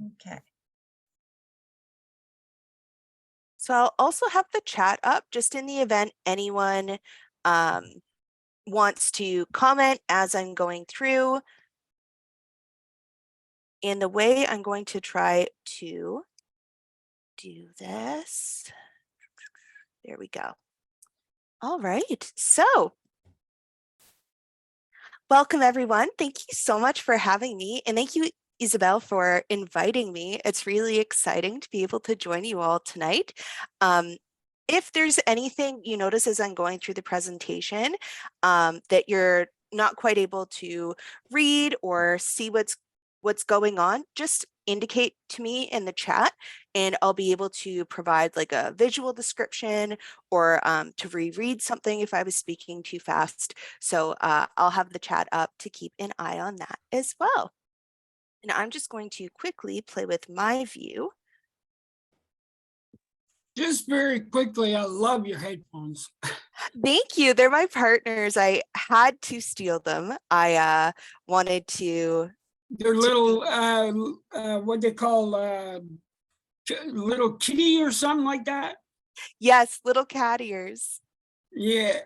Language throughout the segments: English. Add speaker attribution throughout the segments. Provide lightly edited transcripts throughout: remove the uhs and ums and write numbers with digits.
Speaker 1: Okay.
Speaker 2: So I'll also have the chat up just in the event anyone um, wants to comment as I'm going through. And the way I'm going to try to do this, there we go. All right, so welcome everyone. Thank you so much for having me, and thank you, Isabel, for inviting me. It's really exciting to be able to join you all tonight. If there's anything you notice as I'm going through the presentation that you're not quite able to read or see what's going on, just indicate to me in the chat and I'll be able to provide like a visual description or to reread something if I was speaking too fast. So I'll have the chat up to keep an eye on that as well. And I'm just going to quickly play with my view.
Speaker 3: Just very quickly, I love your headphones.
Speaker 2: Thank you. They're my partners. I had to steal them. I wanted to.
Speaker 3: They're little, what they call, little kitty or something like that.
Speaker 2: Yes, little cat ears.
Speaker 3: Yeah.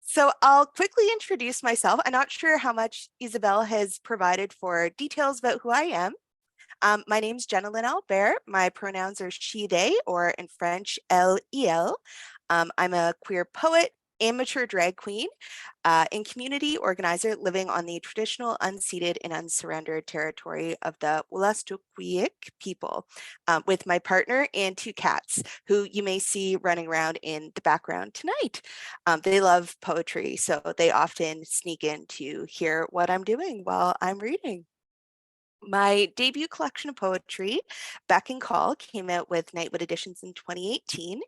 Speaker 2: So I'll quickly introduce myself. I'm not sure how much Isabel has provided for details about who I am. My name's Jenna Albert. My pronouns are she, they, or in French, elle, il. I'm a queer poet, amateur drag queen, and community organizer living on the traditional unceded and unsurrendered territory of the Wolastoqiyik people with my partner and two cats who you may see running around in the background tonight. They love poetry, so they often sneak in to hear what I'm doing while I'm reading. My debut collection of poetry, Beck and Call, came out with Nightwood Editions in 2018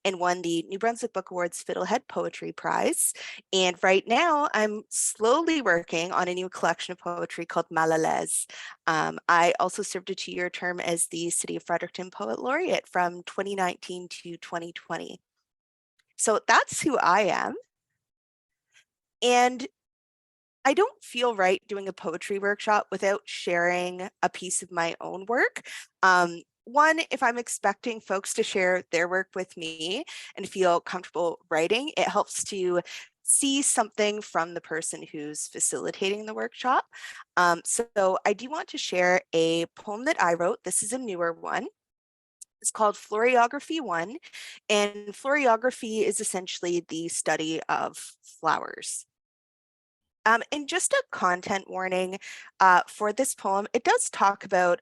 Speaker 2: and won the New Brunswick Book Awards Fiddlehead Poetry Prize. And right now, I'm slowly working on a new collection of poetry called Malalaise. I also served a 2-year term as the City of Fredericton Poet Laureate from 2019 to 2020. So that's who I am. And I don't feel right doing a poetry workshop without sharing a piece of my own work. One, if I'm expecting folks to share their work with me and feel comfortable writing, it helps to see something from the person who's facilitating the workshop. So I do want to share a poem that I wrote. This is a newer one. It's called Floriography 1, and floriography is essentially the study of flowers. And just a content warning for this poem, it does talk about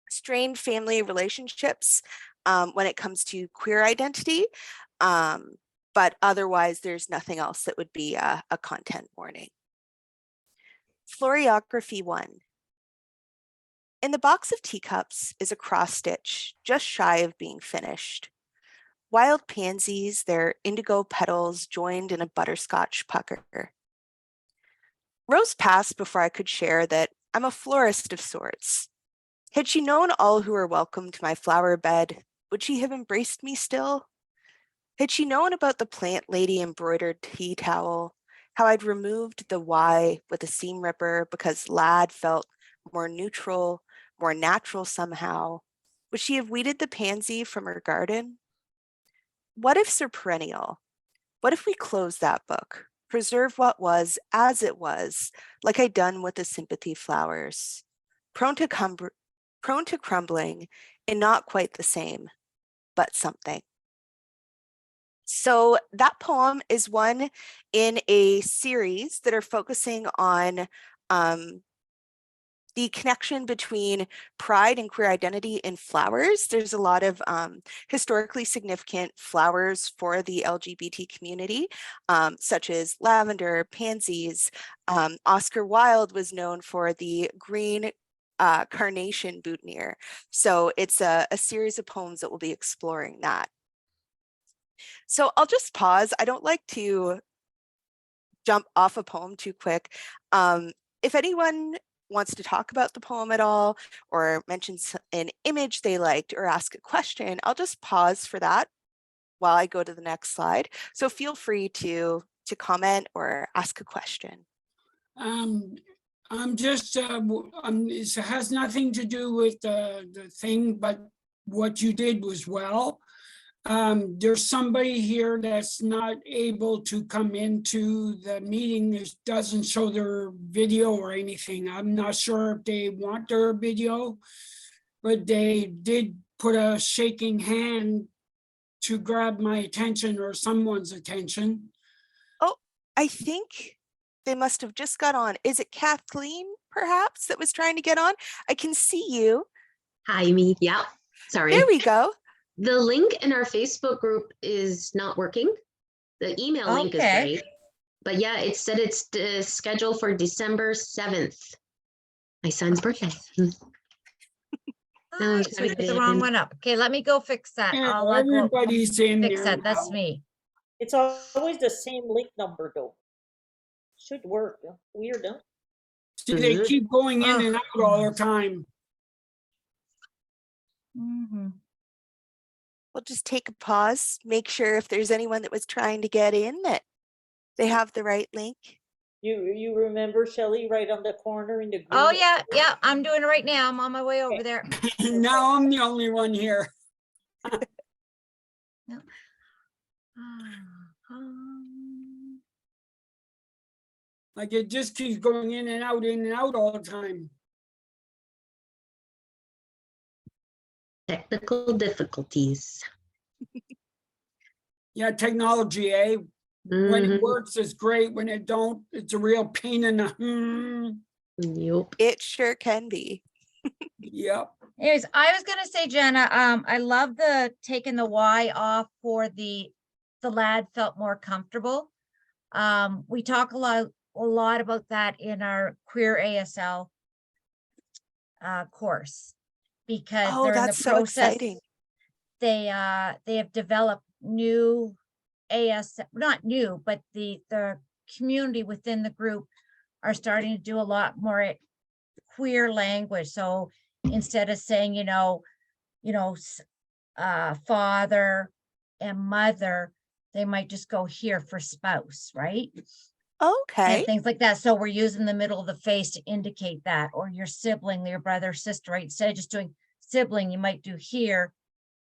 Speaker 2: strained family relationships when it comes to queer identity, but otherwise there's nothing else that would be a content warning. Floriography 1. In the box of teacups is a cross stitch just shy of being finished. Wild pansies, their indigo petals joined in a butterscotch pucker. Rose passed before I could share that I'm a florist of sorts. Had she known all who were welcome to my flower bed, would she have embraced me still? Had she known about the plant lady embroidered tea towel, how I'd removed the Y with a seam ripper because lad felt more neutral, more natural somehow, would she have weeded the pansy from her garden? What if Sir Perennial? What if we close that book? Preserve what was as it was, like I'd done with the sympathy flowers, prone to crumbling and not quite the same, but something. So that poem is one in a series that are focusing on the connection between pride and queer identity in flowers. There's a lot of historically significant flowers for the LGBT community, such as lavender, pansies. Oscar Wilde was known for the green carnation boutonniere. So it's a series of poems that will be exploring that. So I'll just pause. I don't like to jump off a poem too quick. If anyone wants to talk about the poem at all or mentions an image they liked or ask a question, I'll just pause for that while I go to the next slide. So feel free to comment or ask a question.
Speaker 3: I'm just, it has nothing to do with the thing, but what you did was well. There's somebody here that's not able to come into the meeting. This doesn't show their video or anything. I'm not sure if they want their video, but they did put a shaking hand to grab my attention or someone's attention.
Speaker 2: Oh, I think they must have just got on. Is it Kathleen, perhaps, that was trying to get on? I can see you.
Speaker 1: Hi, me. Yeah, sorry.
Speaker 2: There we go.
Speaker 1: The link in our Facebook group is not working. The email link is
Speaker 4: Okay.
Speaker 1: great. But yeah, it said it's scheduled for December 7th. My son's birthday.
Speaker 4: Oh, so we put the wrong one up. Okay, let me go fix that.
Speaker 3: Yeah,
Speaker 4: I'll go
Speaker 3: everybody's in
Speaker 4: fix
Speaker 3: there
Speaker 4: that. That's
Speaker 3: now.
Speaker 4: me.
Speaker 5: It's always the same link number though. Should work. Weird, huh?
Speaker 3: See, they
Speaker 1: Mhm.
Speaker 3: keep going in and out all the time.
Speaker 4: Mhm.
Speaker 2: We'll just take a pause, make sure if there's anyone that was trying to get in that they have the right link.
Speaker 5: You remember Shelley right on the corner in the green?
Speaker 4: Oh, yeah, yeah, I'm doing it right now. I'm on my way over there.
Speaker 3: Now I'm the only one here. Like it just keeps going in and out all the time.
Speaker 1: Technical difficulties.
Speaker 3: Yeah, technology, eh? When it
Speaker 1: Mhm.
Speaker 3: works, it's great. When it don't, it's a real pain in the,
Speaker 1: Yep.
Speaker 2: It sure can be.
Speaker 3: Yep.
Speaker 4: Anyways, I was gonna say, Jenna, I love the taking the Y off for the lad felt more comfortable. We talk a lot about that in our queer ASL course, because
Speaker 2: Oh,
Speaker 4: they're in the
Speaker 2: that's so
Speaker 4: process.
Speaker 2: exciting.
Speaker 4: They have developed new not new, but the community within the group are starting to do a lot more queer language. So instead of saying, father and mother, they might just go here for spouse, right?
Speaker 2: Okay.
Speaker 4: And things like that. So we're using the middle of the face to indicate that, or your sibling, your brother, sister, right? Instead of just doing sibling, you might do here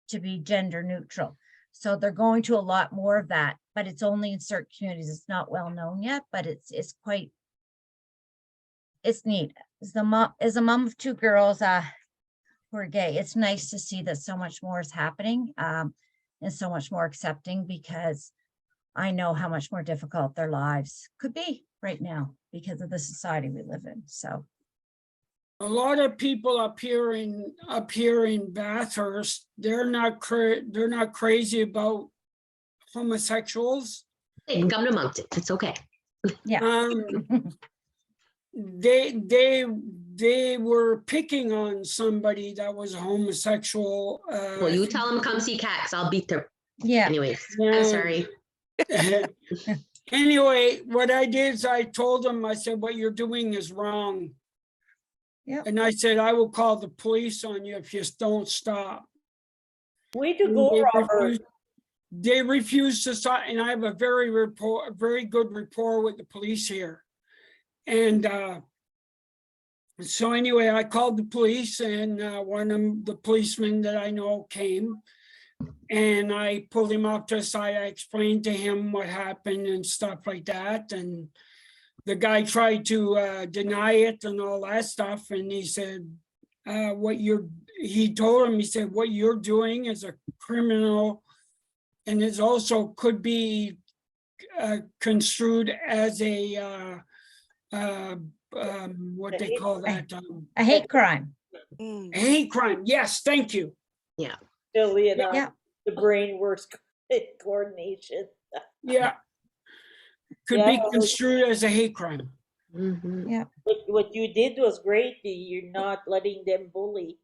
Speaker 4: to be gender neutral. So they're going to a lot more of that, but it's only in certain communities. It's not well known yet, but it's neat. As a mom of two girls who are gay, it's nice to see that so much more is happening, and so much more accepting, because I know how much more difficult their lives could be right now because of the society we live in. So
Speaker 3: A lot of people up here in Bathurst, they're not crazy about homosexuals.
Speaker 1: They can come amongst it. It's okay.
Speaker 4: yeah.
Speaker 3: They were picking on somebody that was homosexual.
Speaker 1: Well, you tell them come see Cax. I'll beat them.
Speaker 4: Yeah.
Speaker 1: Anyways,
Speaker 3: Yeah.
Speaker 1: I'm sorry.
Speaker 3: Anyway, what I did is I told them, I said, what you're doing is wrong.
Speaker 4: Yep.
Speaker 3: And I said, I will call the police on you if you don't stop.
Speaker 5: Way to
Speaker 3: And
Speaker 5: go, Robert.
Speaker 3: they refused to stop, and I have a very good rapport with the police here. And so anyway, I called the police, and one of the policemen that I know came, and I pulled him off to the side. I explained to him what happened and stuff like that. And the guy tried to deny it and all that stuff. And he said, he told him, he said, what you're doing is a criminal, and it also could be construed as a what they call that,
Speaker 4: A hate crime.
Speaker 2: Mm.
Speaker 3: a hate crime. Yes, thank you.
Speaker 5: Silly
Speaker 4: Yeah.
Speaker 5: enough. The brain works coordination.
Speaker 3: Yeah, could be construed as a hate crime.
Speaker 1: Mhm.
Speaker 4: Yeah.
Speaker 5: What you did was great. You're not letting them bully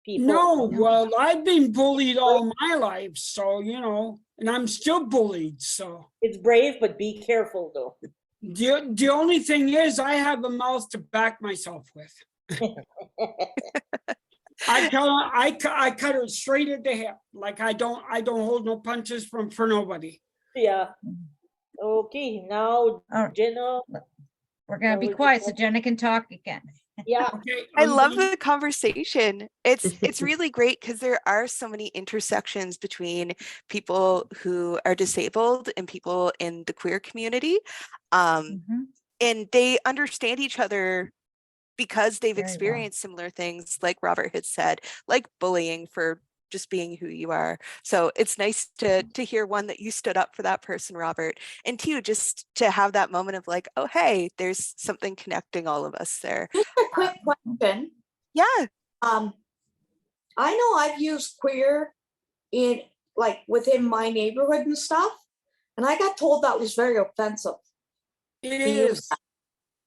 Speaker 5: people.
Speaker 3: No, well, I've been bullied all my life, so and I'm still bullied. So
Speaker 5: It's brave, but be careful though.
Speaker 3: the only thing is, I have a mouth to back myself with. I cut her straight at the hip. Like I don't hold no punches for nobody.
Speaker 5: Yeah. Okay, now
Speaker 4: All right.
Speaker 5: Jenna
Speaker 4: We're gonna
Speaker 5: So
Speaker 4: be
Speaker 5: we just
Speaker 4: quiet so
Speaker 5: won't-
Speaker 4: Jenna can talk again.
Speaker 5: Yeah,
Speaker 3: Okay.
Speaker 2: I
Speaker 3: I'm
Speaker 2: love
Speaker 3: gonna-
Speaker 2: the conversation. It's really great because there are so many intersections between people who are disabled and people in the queer community.
Speaker 4: Mhm.
Speaker 2: And they understand each other because they've
Speaker 4: Very well.
Speaker 2: experienced similar things, like Robert had said, like bullying for just being who you are. So it's nice to hear, one, that you stood up for that person, Robert, and two, just to have that moment of like, oh, hey, there's something connecting all of us there.
Speaker 6: Just a quick question.
Speaker 2: Yeah.
Speaker 6: I know I've used queer in like within my neighborhood and stuff, and I got told that was very offensive.
Speaker 3: It
Speaker 6: to use
Speaker 3: is.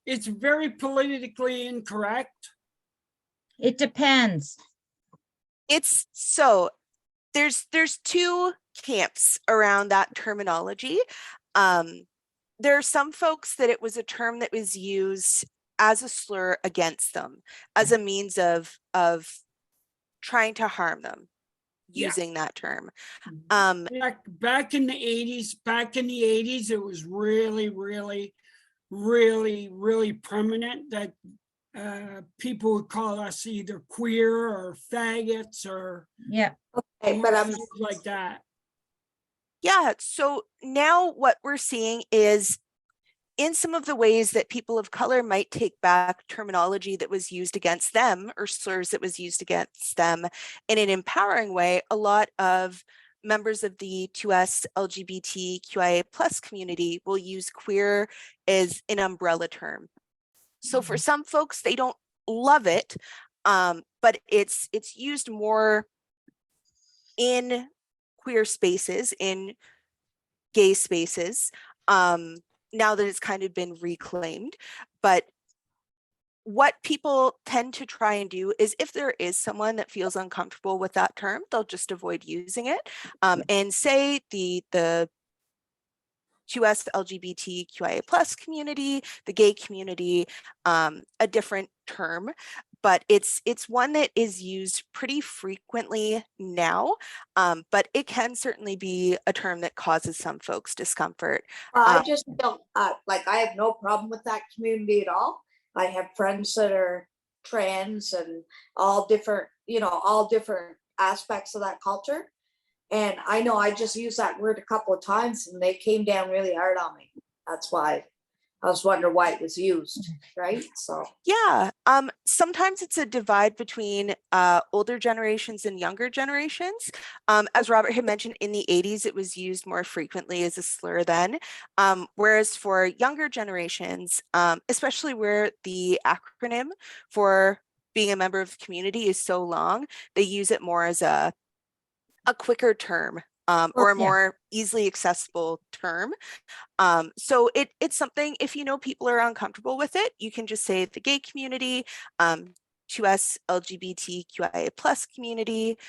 Speaker 3: It's very politically incorrect.
Speaker 4: It depends.
Speaker 2: It's so there's two camps around that terminology. There are some folks that it was a term that was used as a slur against them, as a means of trying to harm them,
Speaker 3: Yeah.
Speaker 2: using that term.
Speaker 3: Back in the 80s, it was really, really, really, really prominent that people would call us either queer or faggots or
Speaker 4: Yeah.
Speaker 6: Okay, but I'm
Speaker 3: things like that.
Speaker 2: Yeah, so now what we're seeing is in some of the ways that people of color might take back terminology that was used against them or slurs that was used against them in an empowering way, a lot of members of the 2S LGBTQIA+ community will use queer as an umbrella term. So for some folks, they don't love it, but it's used more in queer spaces, in gay spaces, now that it's kind of been reclaimed. But what people tend to try and do is, if there is someone that feels uncomfortable with that term, they'll just avoid using it, and say the 2S LGBTQIA+ community, the gay community, a different term. But it's one that is used pretty frequently now, but it can certainly be a term that causes some folks discomfort.
Speaker 6: I just don't like, I have no problem with that community at all. I have friends that are trans and all different, all different aspects of that culture. And I know I just used that word a couple of times and they came down really hard on me. That's why I was wondering why it was used, right? So
Speaker 2: Yeah, sometimes it's a divide between older generations and younger generations. As Robert had mentioned, in the 80s, it was used more frequently as a slur then. Whereas for younger generations, especially where the acronym for being a member of the community is so long, they use it more as a quicker term, or a more easily accessible term. So it's something, if you know people are uncomfortable with it, you can just say the gay community, 2S LGBTQIA+ community,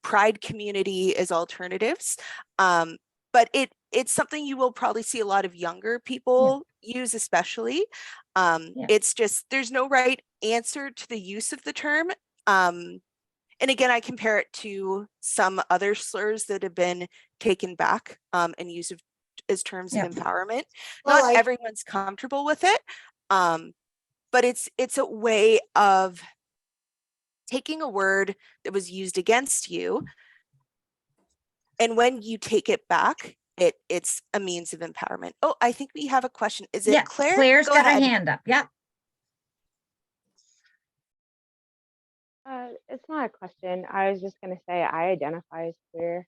Speaker 2: pride community as alternatives. But it's something you will probably see a lot of younger people use, especially. It's just, there's no right answer to the use of the term. And again, I compare it to some other slurs that have been taken back and used as terms of empowerment.
Speaker 6: Well,
Speaker 2: Not everyone's comfortable with it, but it's a way of taking a word that was used against you, and when you take it back, it's a means of empowerment. Oh, I think we have a question. Is it Claire?
Speaker 4: Claire's
Speaker 2: Go
Speaker 4: got
Speaker 2: ahead.
Speaker 4: her hand up. Yeah.
Speaker 7: It's not a question. I was just gonna say I identify as queer.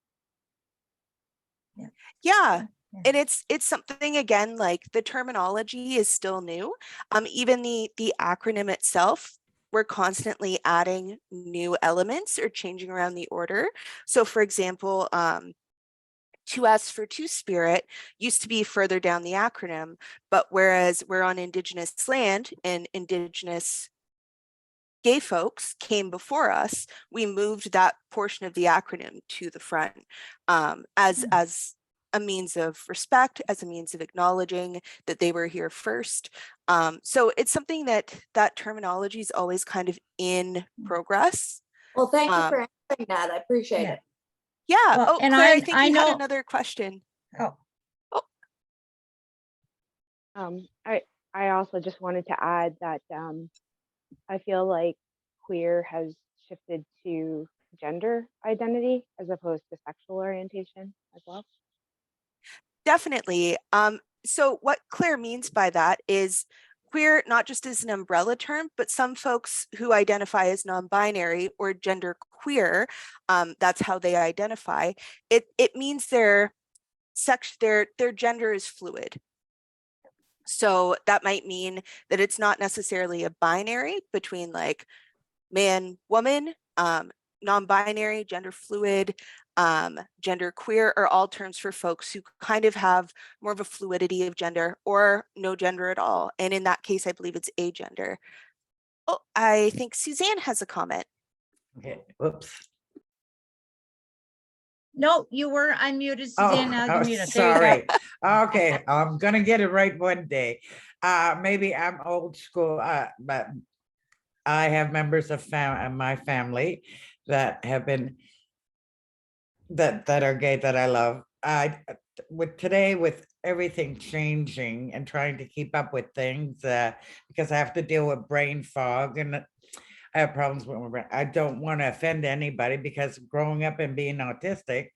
Speaker 2: Yeah. And it's something, again, like the terminology is still new. Even the acronym itself, we're constantly adding new elements or changing around the order. So for example, 2S for Two-Spirit used to be further down the acronym, but whereas we're on Indigenous land and Indigenous gay folks came before us, we moved that portion of the acronym to the front, as a means of respect, as a means of acknowledging that they were here first. So it's something that terminology is always kind of in progress.
Speaker 6: well, thank you for answering that. I appreciate it.
Speaker 2: Yeah.
Speaker 4: Well,
Speaker 2: Oh,
Speaker 4: and
Speaker 2: Claire, I think
Speaker 4: I
Speaker 2: you
Speaker 4: know-
Speaker 2: had another question.
Speaker 4: Oh,
Speaker 7: I also just wanted to add that I feel like queer has shifted to gender identity as opposed to sexual orientation as well.
Speaker 2: Definitely. So what Claire means by that is queer not just as an umbrella term, but some folks who identify as non-binary or gender queer, that's how they identify. It means their gender is fluid. So that might mean that it's not necessarily a binary between like man, woman, non-binary, gender fluid, gender queer are all terms for folks who kind of have more of a fluidity of gender or no gender at all. And in that case, I believe it's agender. Oh, I think Suzanne has a comment.
Speaker 8: Okay, whoops.
Speaker 4: No, you were unmuted, Suzanne. Now you're muted. There you go.
Speaker 8: Sorry. Okay, I'm gonna get it right one day. Maybe I'm old school, but I have members of my family that have been that are gay that I love. With everything changing and trying to keep up with things, because I have to deal with brain fog and I have problems with my brain. I don't want to offend anybody because growing up and being autistic,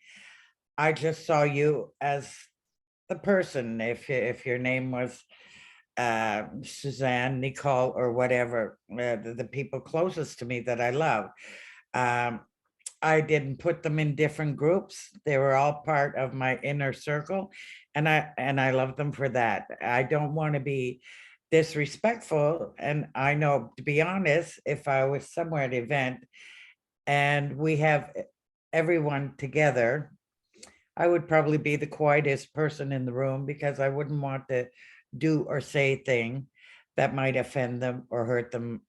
Speaker 8: I just saw you as the person. If your name was Suzanne, Nicole, or whatever, the people closest to me that I love. I didn't put them in different groups. They were all part of my inner circle, and I love them for that. I don't want to be disrespectful, and I know, to be honest, if I was somewhere at an event and we have everyone together, I would probably be the quietest person in the room because I wouldn't want to do or say a thing that might offend them or hurt them.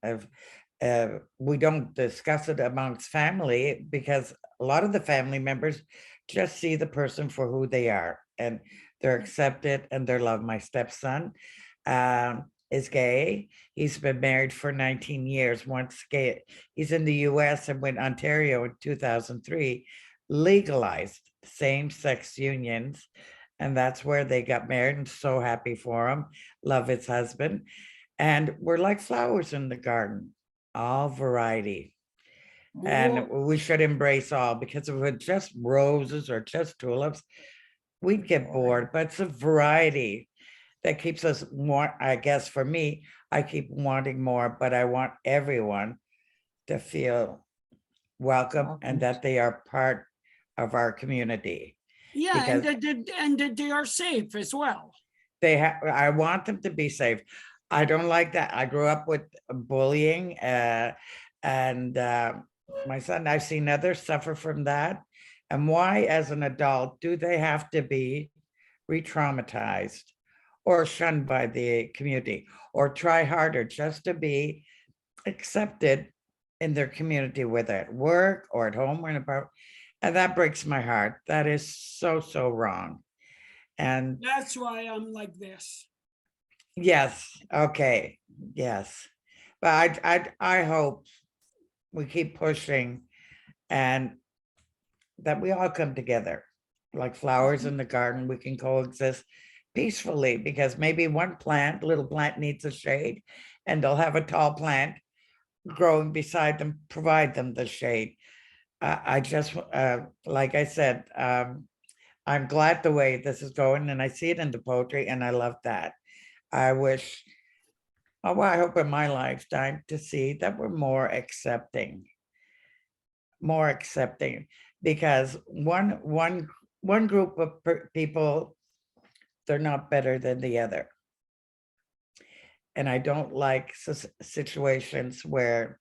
Speaker 8: We don't discuss it amongst family because a lot of the family members just see the person for who they are and they're accepted and they're loved. My stepson is gay. He's been married for 19 years. Once gay, he's in the US, and when Ontario in 2003 legalized same-sex unions, and that's where they got married. And so happy for him. Love his husband. And we're like flowers in the garden, all variety. And we should embrace all, because if it's just roses or just tulips, we'd get bored. But it's a variety that keeps us more. I guess for me, I keep wanting more, but I want everyone to feel welcome and that they are part of our community.
Speaker 3: Yeah, and that they are safe as well.
Speaker 8: I want them to be safe. I don't like that. I grew up with bullying, and my son, I've seen others suffer from that. And why, as an adult, do they have to be re-traumatized or shunned by the community or try harder just to be accepted in their community, whether at work or at home or in a bar? And that breaks my heart. That is so, so wrong. And
Speaker 3: that's why I'm like this.
Speaker 8: Yes, okay, yes. But I hope we keep pushing and that we all come together like flowers in the garden. We can coexist peacefully, because maybe one little plant needs a shade, and they'll have a tall plant growing beside them, provide them the shade. I just, like I said, I'm glad the way this is going, and I see it in the poetry, and I love that. I wish, well, I hope in my lifetime to see that we're more accepting, because one group of people, they're not better than the other. And I don't like situations where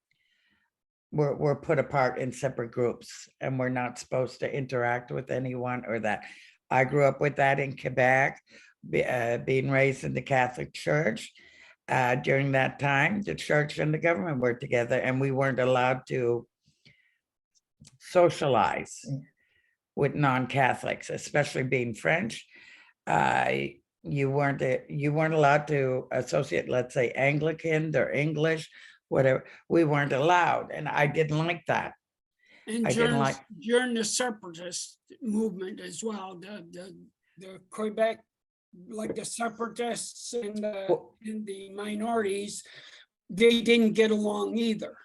Speaker 8: we're put apart in separate groups and we're not supposed to interact with anyone or that. I grew up with that in Quebec, being raised in the Catholic Church. During that time, the church and the government were together, and we weren't allowed to socialize with non-Catholics, especially being French. You weren't allowed to associate, let's say, Anglican or English, whatever. We weren't allowed, and I didn't like that.
Speaker 3: And during the separatist movement as well, the Quebec like the separatists and
Speaker 8: Well-
Speaker 3: the minorities, they didn't get along either.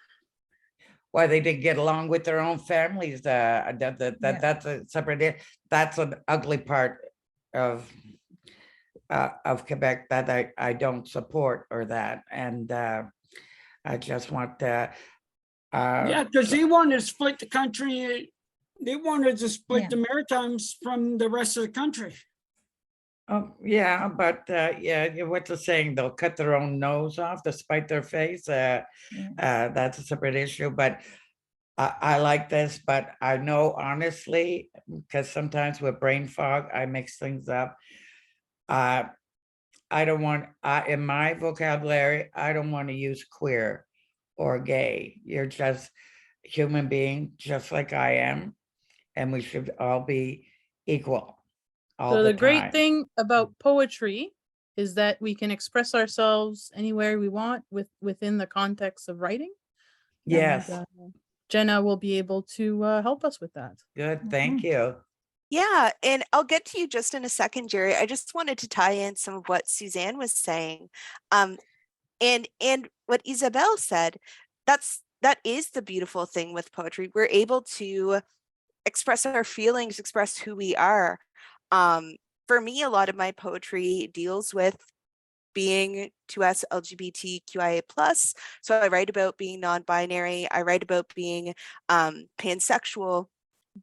Speaker 8: Why they didn't get along with their own families, that's a separate, that's an ugly part of Quebec that I don't support, or that, and I just want
Speaker 3: Yeah, because they wanted to split the country. They wanted to split
Speaker 4: Yeah.
Speaker 3: the Maritimes from the rest of the country.
Speaker 8: oh, yeah, but yeah, what's the saying? They'll cut their own nose off to spite their face. That's a separate issue, but I like this, but I know honestly, because sometimes with brain fog, I mix things up. I don't want, in my vocabulary, I don't want to use queer or gay. You're just a human being, just like I am, and we should all be equal all
Speaker 9: So
Speaker 8: the
Speaker 9: the great
Speaker 8: time.
Speaker 9: thing about poetry is that we can express ourselves anywhere we want within the context of writing.
Speaker 8: Yes,
Speaker 9: And, Jenna will be able to help us with that.
Speaker 8: good, thank you.
Speaker 2: Yeah, and I'll get to you just in a second, Jerry. I just wanted to tie in some of what Suzanne was saying. And what Isabel said, that is the beautiful thing with poetry. We're able to express our feelings, express who we are. For me, a lot of my poetry deals with being 2S LGBTQIA+. So I write about being non-binary, I write about being pansexual,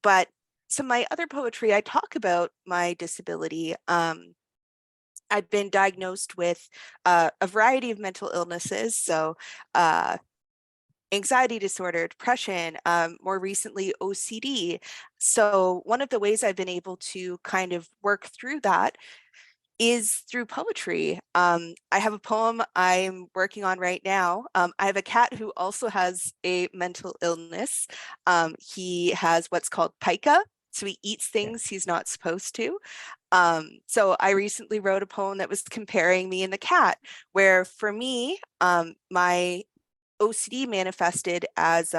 Speaker 2: but some of my other poetry, I talk about my disability. I've been diagnosed with a variety of mental illnesses. So anxiety disorder, depression, more recently OCD. So one of the ways I've been able to kind of work through that is through poetry. I have a poem I'm working on right now. I have a cat who also has a mental illness. He has what's called pica. So he eats things he's not supposed to. So I recently wrote a poem that was comparing me and the cat, where for me, my OCD manifested as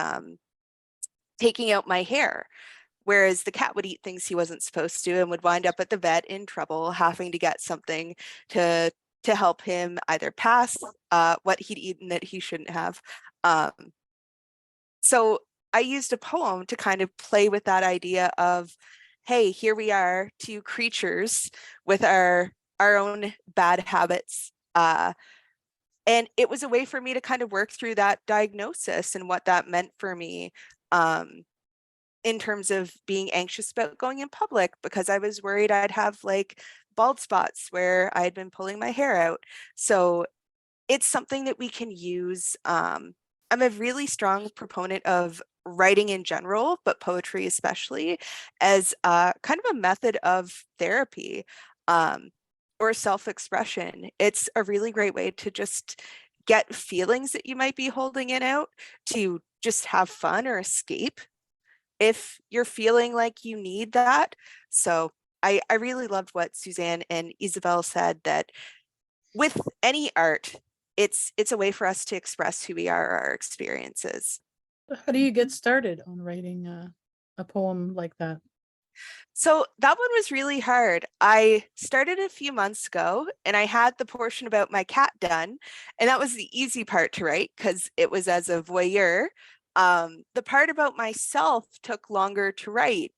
Speaker 2: taking out my hair, whereas the cat would eat things he wasn't supposed to and would wind up at the vet in trouble, having to get something to help him either pass what he'd eaten that he shouldn't have. So I used a poem to kind of play with that idea of, hey, here we are, two creatures with our own bad habits. And it was a way for me to kind of work through that diagnosis and what that meant for me in terms of being anxious about going in public, because I was worried I'd have like bald spots where I had been pulling my hair out. So it's something that we can use. I'm a really strong proponent of writing in general, but poetry especially, as kind of a method of therapy or self-expression. It's a really great way to just get feelings that you might be holding in out, to just have fun or escape if you're feeling like you need that. So I really loved what Suzanne and Isabel said, that with any art, it's a way for us to express who we are, our experiences.
Speaker 9: How do you get started on writing a poem like that?
Speaker 2: So that one was really hard. I started a few months ago and I had the portion about my cat done, and that was the easy part to write because it was as a voyeur. The part about myself took longer to write.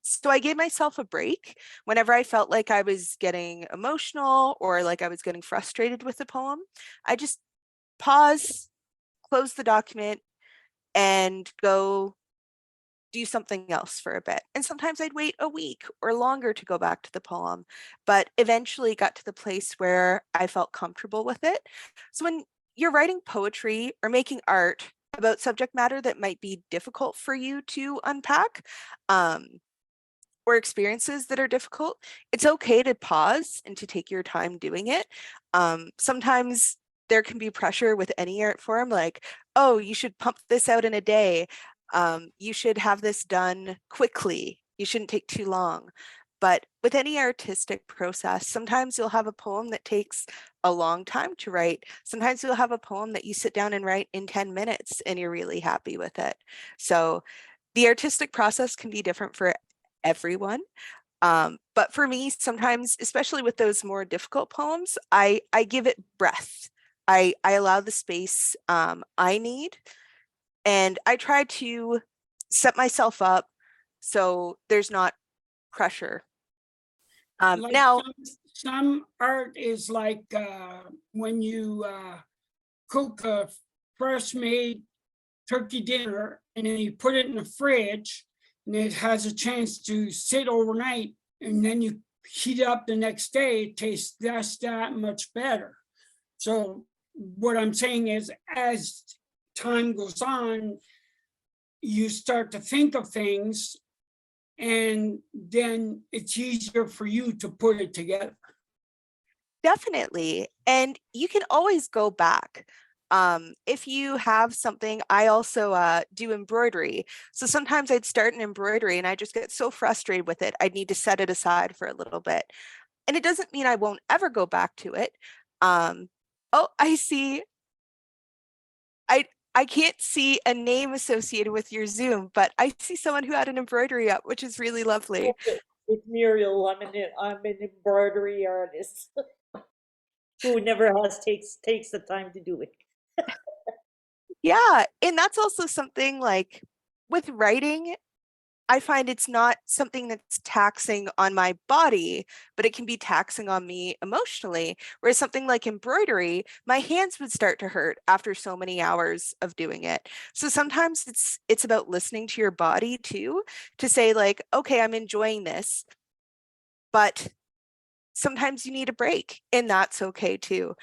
Speaker 2: So I gave myself a break whenever I felt like I was getting emotional or like I was getting frustrated with the poem. I just pause, close the document, and go do something else for a bit. And sometimes I'd wait a week or longer to go back to the poem, but eventually got to the place where I felt comfortable with it. So when you're writing poetry or making art about subject matter that might be difficult for you to unpack, or experiences that are difficult, it's okay to pause and to take your time doing it. Sometimes there can be pressure with any art form, like, oh, you should pump this out in a day. You should have this done quickly. You shouldn't take too long. But with any artistic process, sometimes you'll have a poem that takes a long time to write. Sometimes you'll have a poem that you sit down and write in 10 minutes and you're really happy with it. So the artistic process can be different for everyone. But for me, sometimes, especially with those more difficult poems, I give it breath. I allow the space I need, and I try to set myself up so there's not pressure.
Speaker 3: Like
Speaker 2: Now,
Speaker 3: some art is like when you cook a fresh made turkey dinner and then you put it in the fridge and it has a chance to sit overnight, and then you heat it up the next day, it tastes just that much better. So what I'm saying is, as time goes on, you start to think of things, and then it's easier for you to put it together.
Speaker 2: definitely. And you can always go back. If you have something, I also do embroidery. So sometimes I'd start an embroidery and I just get so frustrated with it, I'd need to set it aside for a little bit. And it doesn't mean I won't ever go back to it. Oh, I see. I can't see a name associated with your Zoom, but I see someone who had an embroidery up, which is really lovely.
Speaker 5: It's Muriel. I'm an embroidery artist who never takes the time to do it.
Speaker 2: Yeah, and that's also something like with writing, I find it's not something that's taxing on my body, but it can be taxing on me emotionally. Whereas something like embroidery, my hands would start to hurt after so many hours of doing it. So sometimes it's about listening to your body too, to say like, okay, I'm enjoying this, but sometimes you need a break, and that's okay too.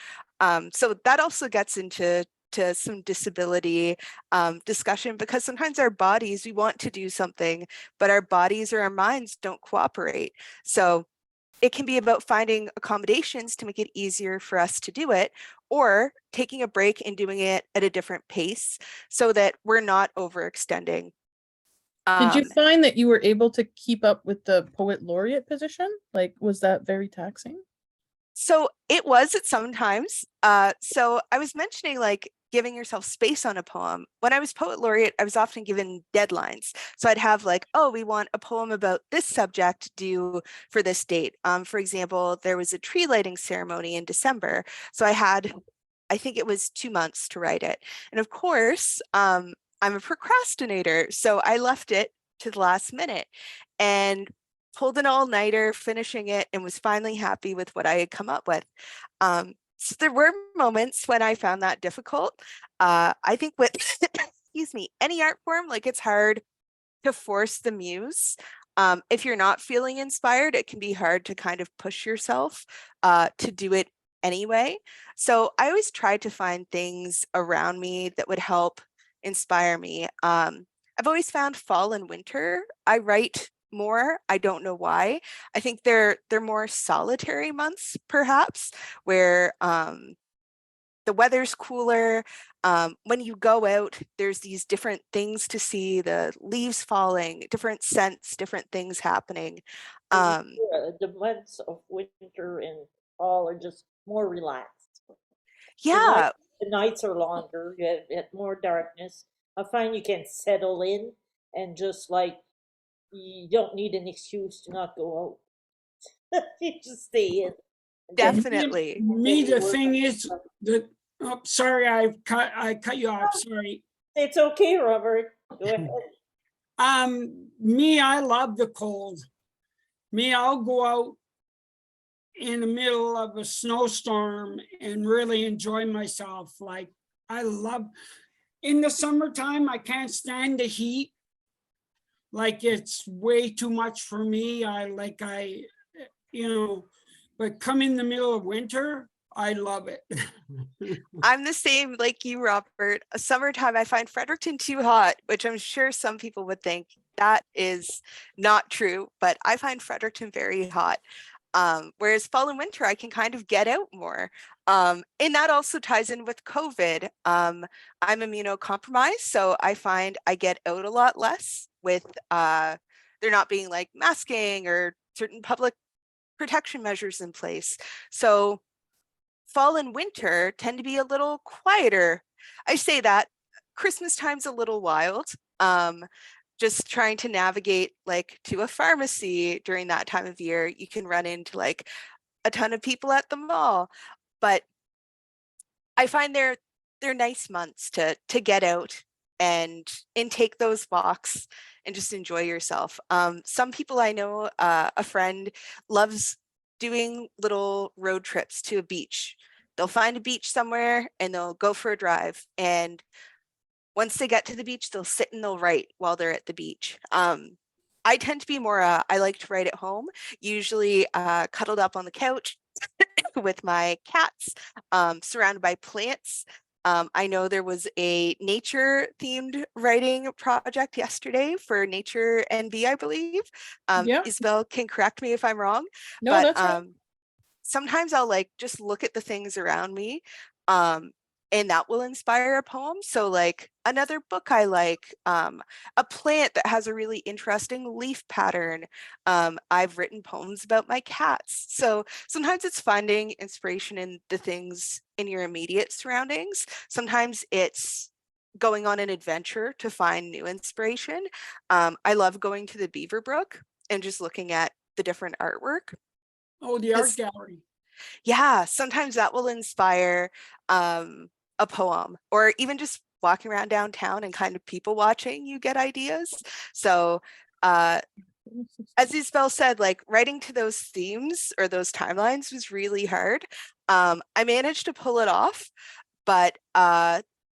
Speaker 2: So that also gets into some disability discussion, because sometimes our bodies, we want to do something, but our bodies or our minds don't cooperate. So it can be about finding accommodations to make it easier for us to do it, or taking a break and doing it at a different pace so that we're not overextending.
Speaker 9: Did you find that you were able to keep up with the poet laureate position? Like, was that very taxing?
Speaker 2: So it was at some times. So I was mentioning like giving yourself space on a poem. When I was poet laureate, I was often given deadlines. So I'd have like, oh, we want a poem about this subject due for this date. For example, there was a tree lighting ceremony in December. So I think it was 2 months to write it. And of course, I'm a procrastinator. So I left it to the last minute and pulled an all-nighter finishing it, and was finally happy with what I had come up with. So there were moments when I found that difficult. I think with, excuse me, any art form, like it's hard to force the muse. If you're not feeling inspired, it can be hard to kind of push yourself to do it anyway. So I always try to find things around me that would help inspire me. I've always found fall and winter, I write more. I don't know why. I think they're more solitary months, perhaps, where the weather's cooler. When you go out, there's these different things to see, the leaves falling, different scents, different things happening.
Speaker 5: The months of winter and fall are just more relaxed.
Speaker 2: Yeah,
Speaker 5: The nights are longer. You have more darkness. I find you can settle in and just like you don't need an excuse to not go out. You just stay in. And then-
Speaker 2: definitely.
Speaker 3: Me, the thing is that, oh, sorry, I cut you off, sorry.
Speaker 5: It's okay, Robert. Go ahead.
Speaker 3: Me, I love the cold. Me, I'll go out in the middle of a snowstorm and really enjoy myself. Like I love, in the summertime, I can't stand the heat. Like it's way too much for me. But come in the middle of winter, I love it.
Speaker 2: I'm the same like you, Robert. Summertime, I find Fredericton too hot, which I'm sure some people would think that is not true, but I find Fredericton very hot. Whereas fall and winter, I can kind of get out more. And that also ties in with COVID. I'm immunocompromised, so I find I get out a lot less with there not being like masking or certain public protection measures in place. So fall and winter tend to be a little quieter. I say that Christmas time's a little wild. just trying to navigate like to a pharmacy during that time of year. You can run into like a ton of people at the mall, but I find they're nice months to get out and take those walks and just enjoy yourself. Some people I know, a friend loves doing little road trips to a beach. They'll find a beach somewhere and they'll go for a drive. And once they get to the beach, they'll sit and they'll write while they're at the beach. I tend to be more, I like to write at home, usually cuddled up on the couch with my cats, surrounded by plants. I know there was a nature themed writing project yesterday for Nature NB, I believe.
Speaker 9: Yeah.
Speaker 2: Isabel can correct me if I'm wrong,
Speaker 9: No,
Speaker 2: but
Speaker 9: that's right.
Speaker 2: sometimes I'll like just look at the things around me, and that will inspire a poem. So like another book I like, a plant that has a really interesting leaf pattern. I've written poems about my cats. So sometimes it's finding inspiration in the things in your immediate surroundings. Sometimes it's going on an adventure to find new inspiration. I love going to the Beaverbrook and just looking at the different artwork.
Speaker 3: Oh, the art
Speaker 2: 'Cause-
Speaker 3: gallery.
Speaker 2: Yeah, sometimes that will inspire a poem, or even just walking around downtown and kind of people watching, you get ideas. So as Isabel said, like writing to those themes or those timelines was really hard. I managed to pull it off, but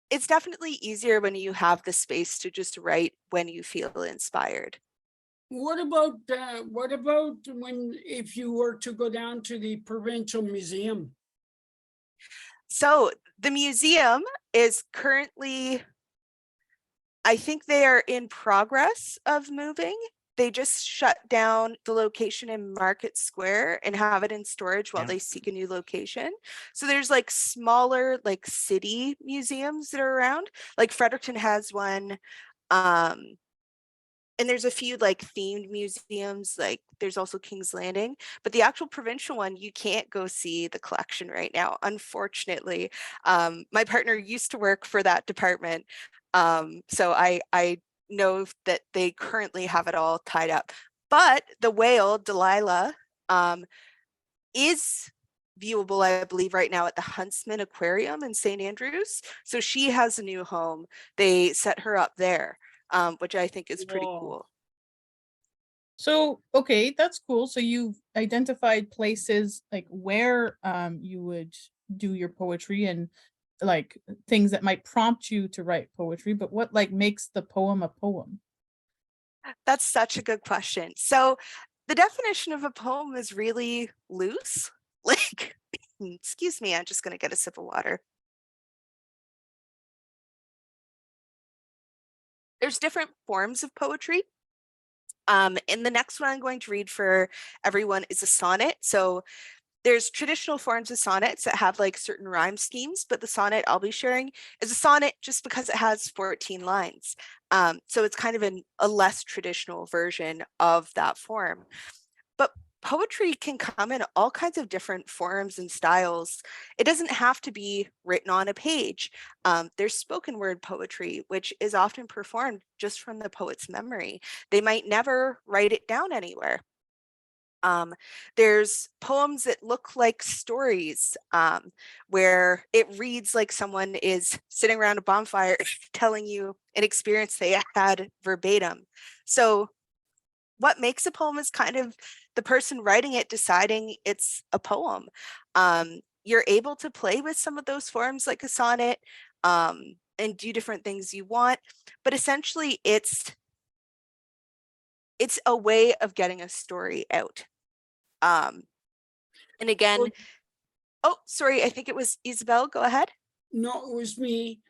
Speaker 2: it's definitely easier when you have the space to just write when you feel inspired.
Speaker 3: What about when, if you were to go down to the provincial museum?
Speaker 2: So the museum is currently, I think they are in progress of moving. They just shut down the location in Market Square and have it in storage while
Speaker 8: Yeah.
Speaker 2: they seek a new location. So there's like smaller like city museums that are around. Like Fredericton has one. And there's a few like themed museums, like there's also King's Landing, but the actual provincial one, you can't go see the collection right now, unfortunately. My partner used to work for that department, so I know that they currently have it all tied up. But the whale, Delilah, is viewable, I believe, right now at the Huntsman Aquarium in St. Andrews. So she has a new home. They set her up there, which I think is pretty
Speaker 3: Whoa.
Speaker 2: cool.
Speaker 9: So, okay, that's cool. So you've identified places like where you would do your poetry and like things that might prompt you to write poetry, but what like makes the poem a poem?
Speaker 2: That's such a good question. So the definition of a poem is really loose. Like, excuse me, I'm just going to get a sip of water. There's different forms of poetry. And the next one I'm going to read for everyone is a sonnet. So there's traditional forms of sonnets that have like certain rhyme schemes, but the sonnet I'll be sharing is a sonnet just because it has 14 lines. So it's kind of a less traditional version of that form. But poetry can come in all kinds of different forms and styles. It doesn't have to be written on a page. There's spoken word poetry, which is often performed just from the poet's memory. They might never write it down anywhere. There's poems that look like stories, where it reads like someone is sitting around a bonfire telling you an experience they had verbatim. So what makes a poem is kind of the person writing it deciding it's a poem. You're able to play with some of those forms like a sonnet, and do different things you want, but essentially it's a way of getting a story out. And again, oh, sorry, I think it was Isabel, go ahead.
Speaker 3: No, it was me.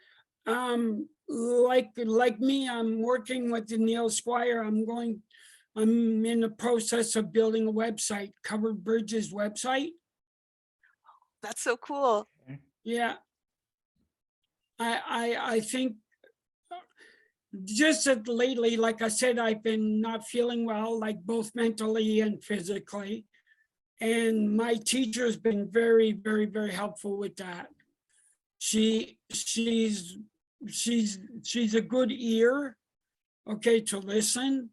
Speaker 3: Like me, I'm working with the Neil Squire. I'm in the process of building a website, Covered Bridges website.
Speaker 2: That's so cool.
Speaker 3: Yeah. I think just that lately, like I said, I've been not feeling well, like both mentally and physically. And my teacher has been very, very, very helpful with that. She's a good ear. okay, to listen.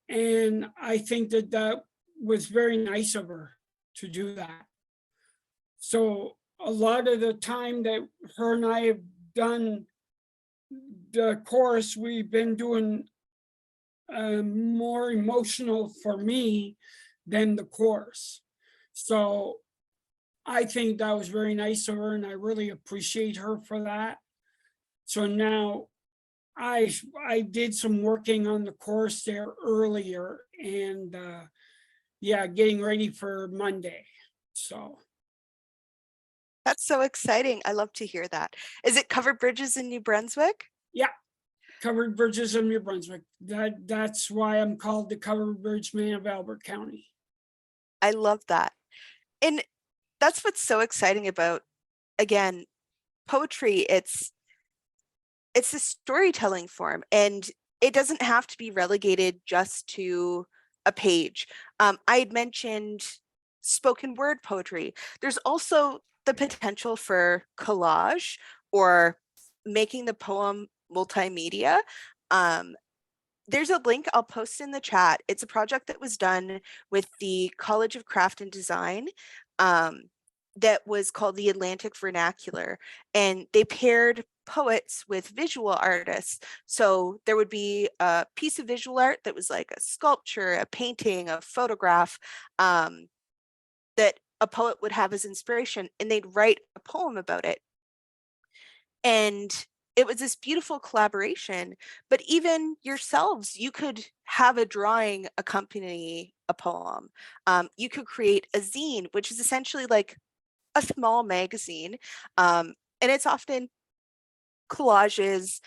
Speaker 3: And I think that that was very nice of her to do that. So a lot of the time that her and I have done the chorus, we've been doing more emotional for me than the chorus. So I think that was very nice of her, and I really appreciate her for that. So now I did some working on the chorus there earlier, and yeah, getting ready for Monday. So
Speaker 2: That's so exciting. I love to hear that. Is it Covered Bridges in New Brunswick?
Speaker 3: yeah, Covered Bridges of New Brunswick. That's why I'm called the Covered Bridge Man of Albert County.
Speaker 2: I love that. And that's what's so exciting about, again, poetry. It's a storytelling form, and it doesn't have to be relegated just to a page. I had mentioned spoken word poetry. There's also the potential for collage or making the poem multimedia. There's a link I'll post in the chat. It's a project that was done with the College of Craft and Design that was called the Atlantic Vernacular. And they paired poets with visual artists. So there would be a piece of visual art that was like a sculpture, a painting, a photograph that a poet would have as inspiration, and they'd write a poem about it. And it was this beautiful collaboration, but even yourselves, you could have a drawing accompany a poem. You could create a zine, which is essentially like a small magazine. And it's often collages,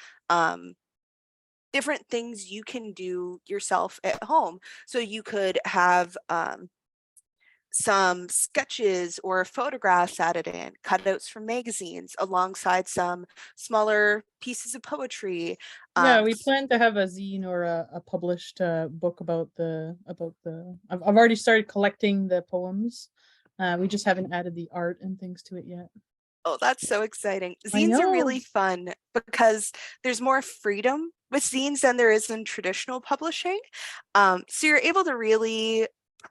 Speaker 2: different things you can do yourself at home. So you could have some sketches or photographs added in, cutouts from magazines, alongside some smaller pieces of poetry.
Speaker 9: Yeah, we plan to have a zine or a published book about the I've already started collecting the poems. We just haven't added the art and things to it yet.
Speaker 2: Oh, that's so exciting.
Speaker 9: I
Speaker 2: Zines are
Speaker 9: know.
Speaker 2: really fun because there's more freedom with zines than there is in traditional publishing. So you're able to really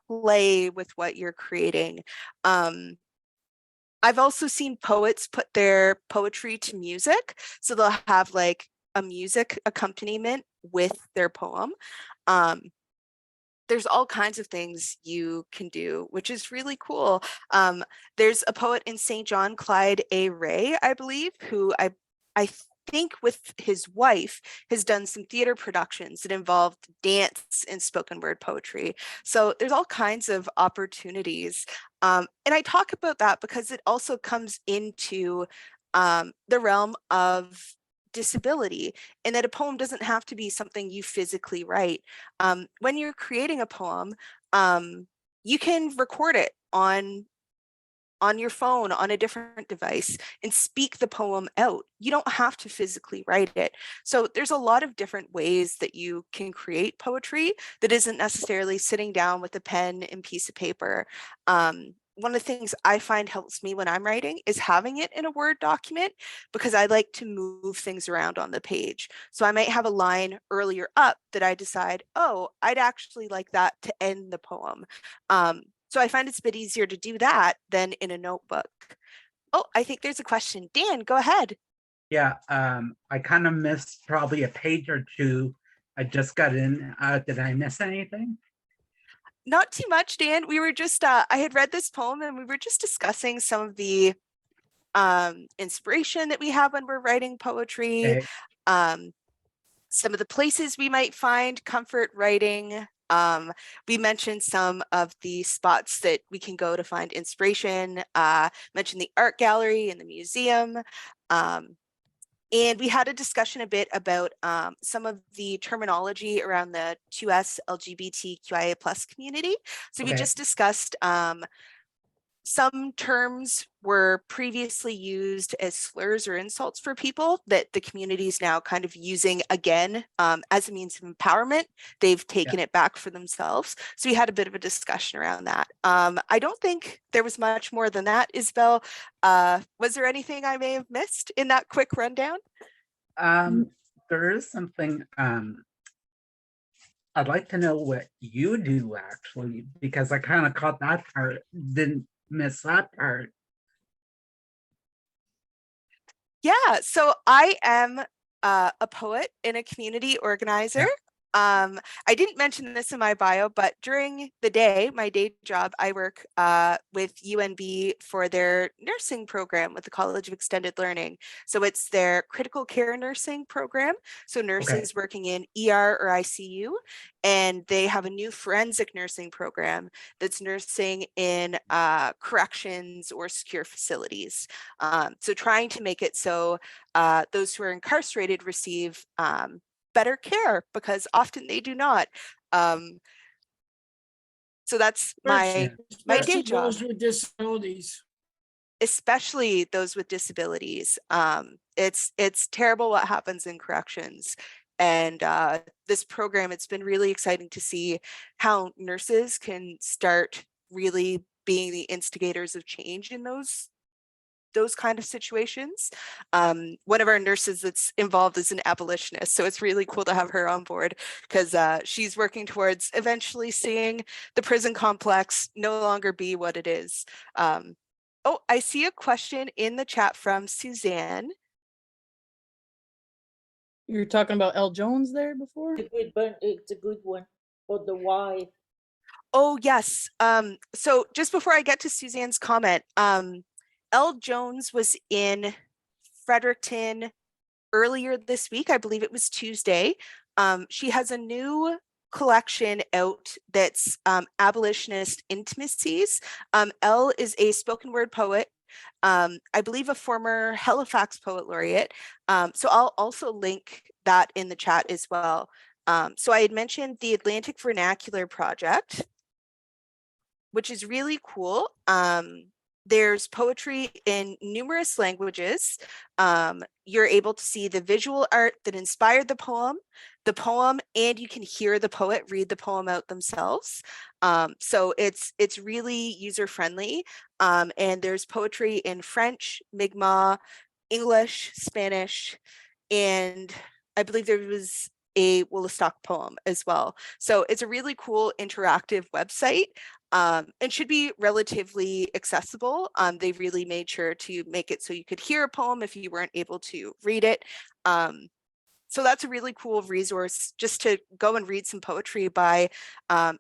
Speaker 2: play with what you're creating. I've also seen poets put their poetry to music. So they'll have like a music accompaniment with their poem. There's all kinds of things you can do, which is really cool. There's a poet in St. John, Clyde A. Ray, I believe, who I think with his wife has done some theater productions that involved dance and spoken word poetry. So there's all kinds of opportunities. And I talk about that because it also comes into the realm of disability, and that a poem doesn't have to be something you physically write. When you're creating a poem, you can record it on your phone, on a different device, and speak the poem out. You don't have to physically write it. So there's a lot of different ways that you can create poetry that isn't necessarily sitting down with a pen and piece of paper. One of the things I find helps me when I'm writing is having it in a Word document, because I like to move things around on the page. So I might have a line earlier up that I decide, oh, I'd actually like that to end the poem. So I find it's a bit easier to do that than in a notebook. Oh, I think there's a question. Dan, go ahead.
Speaker 10: Yeah, I kind of missed probably a page or two. I just got in. Did I miss anything?
Speaker 2: Not too much, Dan. We were just, I had read this poem and we were just discussing some of the inspiration that we have when we're writing poetry,
Speaker 10: Okay.
Speaker 2: some of the places we might find comfort writing. We mentioned some of the spots that we can go to find inspiration, mentioned the art gallery and the museum. And we had a discussion a bit about some of the terminology around the 2S LGBTQIA+ community. So we
Speaker 10: Okay.
Speaker 2: just discussed some terms were previously used as slurs or insults for people that the community is now kind of using again as a means of empowerment. They've taken it back for themselves. So we had a bit of a discussion around that. I don't think there was much more than that. Was there anything I may have missed in that quick rundown?
Speaker 10: there is something, I'd like to know what you do actually, because I kind of caught that part, didn't miss that part.
Speaker 2: Yeah, so I am a poet and a community organizer. I didn't mention this in my bio, but during the day, my day job, I work with UNB for their nursing program with the College of Extended Learning. So it's their critical care nursing program. So nurses working in ER or ICU, and they have a new forensic nursing program that's nursing in corrections or secure facilities. So trying to make it so those who are incarcerated receive better care, because often they do not. So that's my day
Speaker 3: Especially
Speaker 2: job.
Speaker 3: those with disabilities.
Speaker 2: Especially those with disabilities. It's terrible what happens in corrections. And this program, it's been really exciting to see how nurses can start really being the instigators of change in those kind of situations. One of our nurses that's involved is an abolitionist, so it's really cool to have her on board, because she's working towards eventually seeing the prison complex no longer be what it is. Oh, I see a question in the chat from Suzanne.
Speaker 9: You were talking about L. Jones there before?
Speaker 5: It's a good one. But the why.
Speaker 2: Oh, yes. So just before I get to Suzanne's comment, L. Jones was in Fredericton earlier this week. I believe it was Tuesday. She has a new collection out that's abolitionist intimacies. Elle is a spoken word poet, I believe a former Halifax poet laureate. So I'll also link that in the chat as well. So I had mentioned the Atlantic Vernacular Project, which is really cool. There's poetry in numerous languages. You're able to see the visual art that inspired the poem, and you can hear the poet read the poem out themselves. So it's really user-friendly. And there's poetry in French, Mi'kmaq, English, Spanish, and I believe there was a Woolastoq poem as well. So it's a really cool interactive website. And should be relatively accessible. They really made sure to make it so you could hear a poem if you weren't able to read it. So that's a really cool resource just to go and read some poetry by,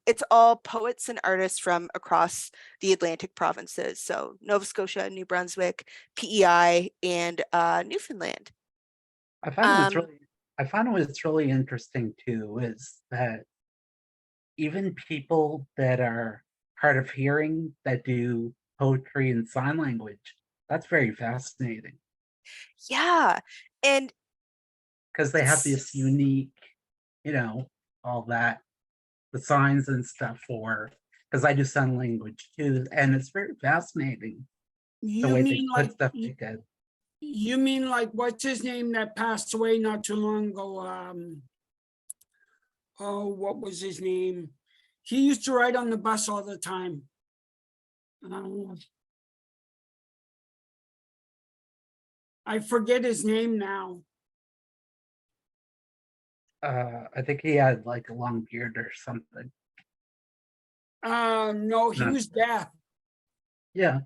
Speaker 2: it's all poets and artists from across the Atlantic provinces. So Nova Scotia, New Brunswick, PEI, and Newfoundland.
Speaker 10: I found it was really interesting too, is that even people that are hard of hearing that do poetry and sign language, that's very fascinating.
Speaker 2: Yeah, and
Speaker 10: because they have this unique, all that, the signs and stuff because I do sign language too, and it's very fascinating the way they put stuff together.
Speaker 3: You mean like what's his name that passed away not too long ago? Oh, what was his name? He used to ride on the bus all the time. I forget his name now.
Speaker 10: I think he had like a long beard or something.
Speaker 3: No, he was deaf.
Speaker 10: Yeah.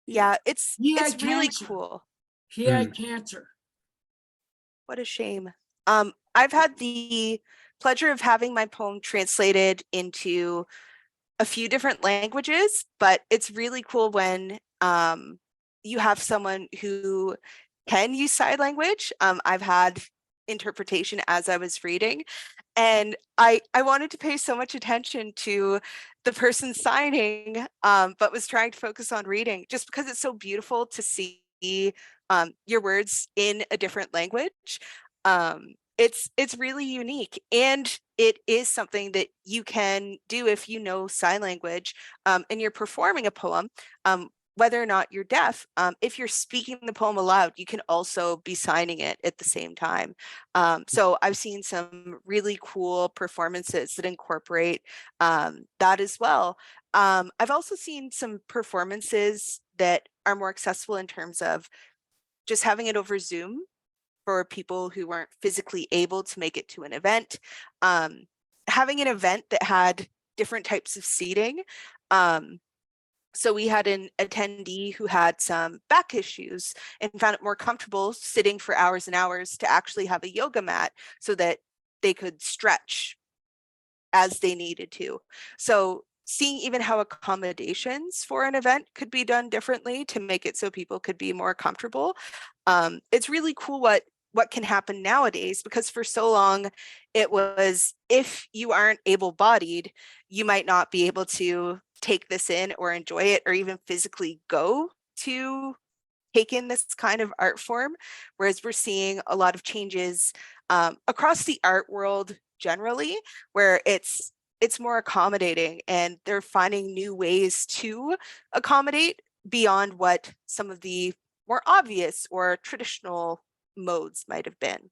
Speaker 2: Yeah, it's really
Speaker 3: cancer.
Speaker 2: cool.
Speaker 3: He had cancer.
Speaker 2: What a shame. I've had the pleasure of having my poem translated into a few different languages, but it's really cool when you have someone who can use sign language. I've had interpretation as I was reading, and I wanted to pay so much attention to the person signing, but was trying to focus on reading, just because it's so beautiful to see your words in a different language. It's really unique, and it is something that you can do if you know sign language and you're performing a poem. Whether or not you're deaf, if you're speaking the poem aloud, you can also be signing it at the same time. So I've seen some really cool performances that incorporate that as well. I've also seen some performances that are more accessible in terms of just having it over Zoom. for people who weren't physically able to make it to an event. Having an event that had different types of seating. So we had an attendee who had some back issues and found it more comfortable sitting for hours and hours to actually have a yoga mat so that they could stretch as they needed to. So seeing even how accommodations for an event could be done differently to make it so people could be more comfortable. It's really cool what can happen nowadays, because for so long it was, if you aren't able-bodied, you might not be able to take this in or enjoy it or even physically go to take in this kind of art form. Whereas we're seeing a lot of changes across the art world generally, where it's more accommodating and they're finding new ways to accommodate beyond what some of the more obvious or traditional modes might have been.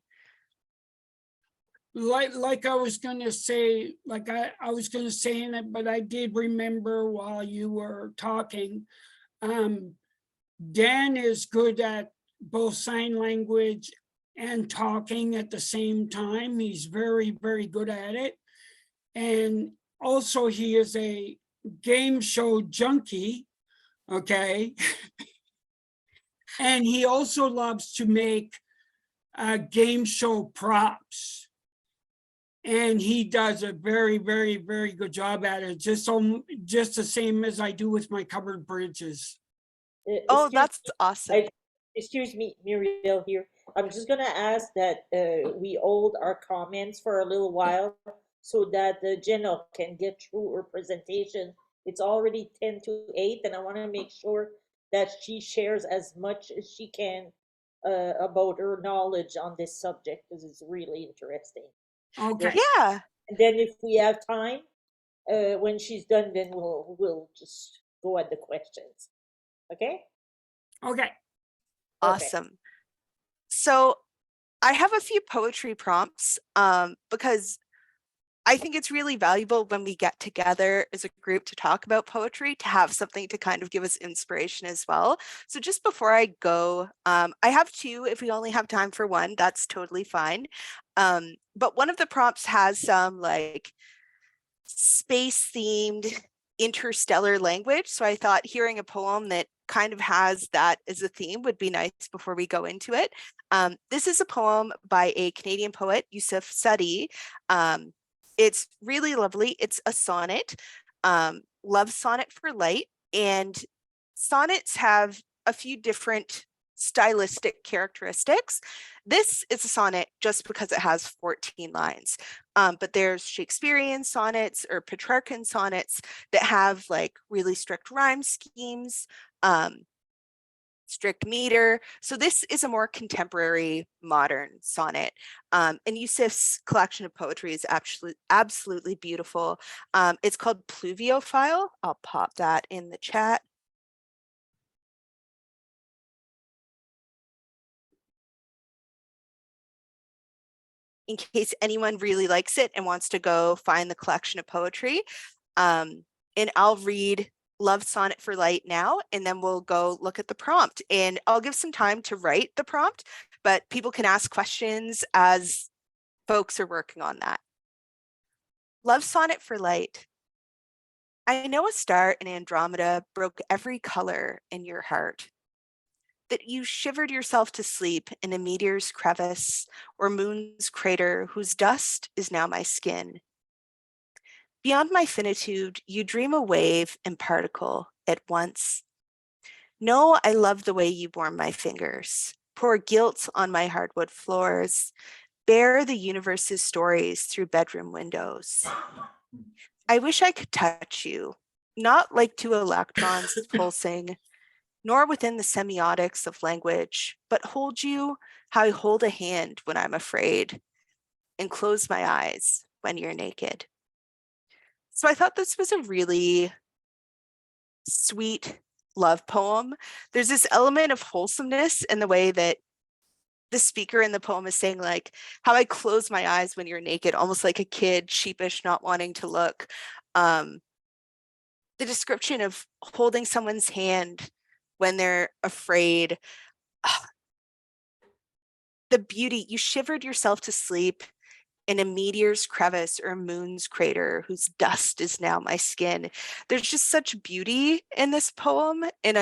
Speaker 3: Like I was gonna say, like I was gonna say in it, but I did remember while you were talking, Dan is good at both sign language and talking at the same time. He's very, very good at it. And also he is a game show junkie, okay? And he also loves to make game show props. And he does a very, very, very good job at it, just the same as I do with my covered bridges.
Speaker 2: Oh,
Speaker 5: Excuse
Speaker 2: that's
Speaker 5: me,
Speaker 2: awesome.
Speaker 5: excuse me, Muriel here. I'm just gonna ask that we hold our comments for a little while so that Jenna can get through her presentation. It's already 10 to 8, and I want to make sure that she shares as much as she can about her knowledge on this subject, because it's really interesting.
Speaker 3: Okay.
Speaker 2: Yeah.
Speaker 5: And then if we have time, when she's done, then we'll just go at the questions. Okay?
Speaker 3: Okay.
Speaker 5: Perfect.
Speaker 2: Awesome. So I have a few poetry prompts because I think it's really valuable when we get together as a group to talk about poetry, to have something to kind of give us inspiration as well. So just before I go, I have two. If we only have time for one, that's totally fine. But one of the prompts has some like space themed interstellar language. So I thought hearing a poem that kind of has that as a theme would be nice before we go into it. This is a poem by a Canadian poet, Yusuf Sadi. It's really lovely. It's a sonnet, love sonnet for light. And sonnets have a few different stylistic characteristics. This is a sonnet just because it has 14 lines. But there's Shakespearean sonnets or Petrarchan sonnets that have like really strict rhyme schemes, strict meter. So this is a more contemporary modern sonnet. And Yusuf's collection of poetry is absolutely beautiful. It's called Pluviophile. I'll pop that in the chat. In case anyone really likes it and wants to go find the collection of poetry. And I'll read Love Sonnet for Light now, and then we'll go look at the prompt. And I'll give some time to write the prompt, but people can ask questions as folks are working on that. Love Sonnet for Light. I know a star in Andromeda broke every color in your heart. That you shivered yourself to sleep in a meteor's crevice or moon's crater whose dust is now my skin. Beyond my finitude, you dream a wave and particle at once. No, I love the way you warm my fingers, pour guilt on my hardwood floors, bear the universe's stories through bedroom windows. I wish I could touch you, not like two electrons pulsing, nor within the semiotics of language, but hold you how I hold a hand when I'm afraid and close my eyes when you're naked. So I thought this was a really sweet love poem. There's this element of wholesomeness in the way that the speaker in the poem is saying, like, how I close my eyes when you're naked, almost like a kid, sheepish, not wanting to look. The description of holding someone's hand when they're afraid, the beauty, you shivered yourself to sleep in a meteor's crevice or a moon's crater whose dust is now my skin. There's just such beauty in this poem and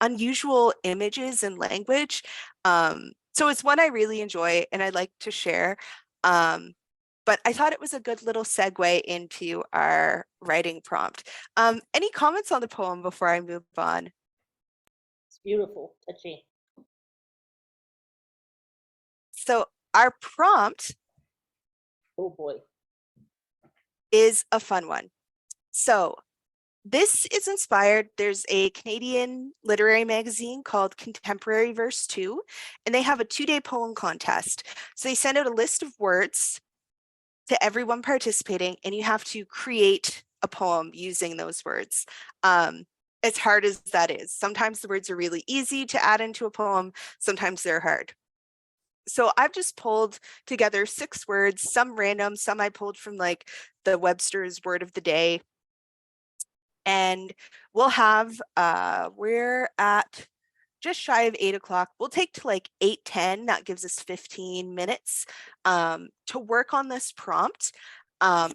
Speaker 2: unusual images and language. So it's one I really enjoy and I like to share. But I thought it was a good little segue into our writing prompt. Any comments on the poem before I move on?
Speaker 5: It's beautiful, touching.
Speaker 2: So our prompt
Speaker 5: Oh boy.
Speaker 2: is a fun one. So this is inspired. There's a Canadian literary magazine called Contemporary Verse 2, and they have a 2-day poem contest. So they send out a list of words to everyone participating, and you have to create a poem using those words. As hard as that is, sometimes the words are really easy to add into a poem, sometimes they're hard. So I've just pulled together 6 words, some random, some I pulled from like the Webster's Word of the Day. And we'll have, we're at just shy of 8 o'clock. We'll take to like 8:10. That gives us 15 minutes to work on this prompt.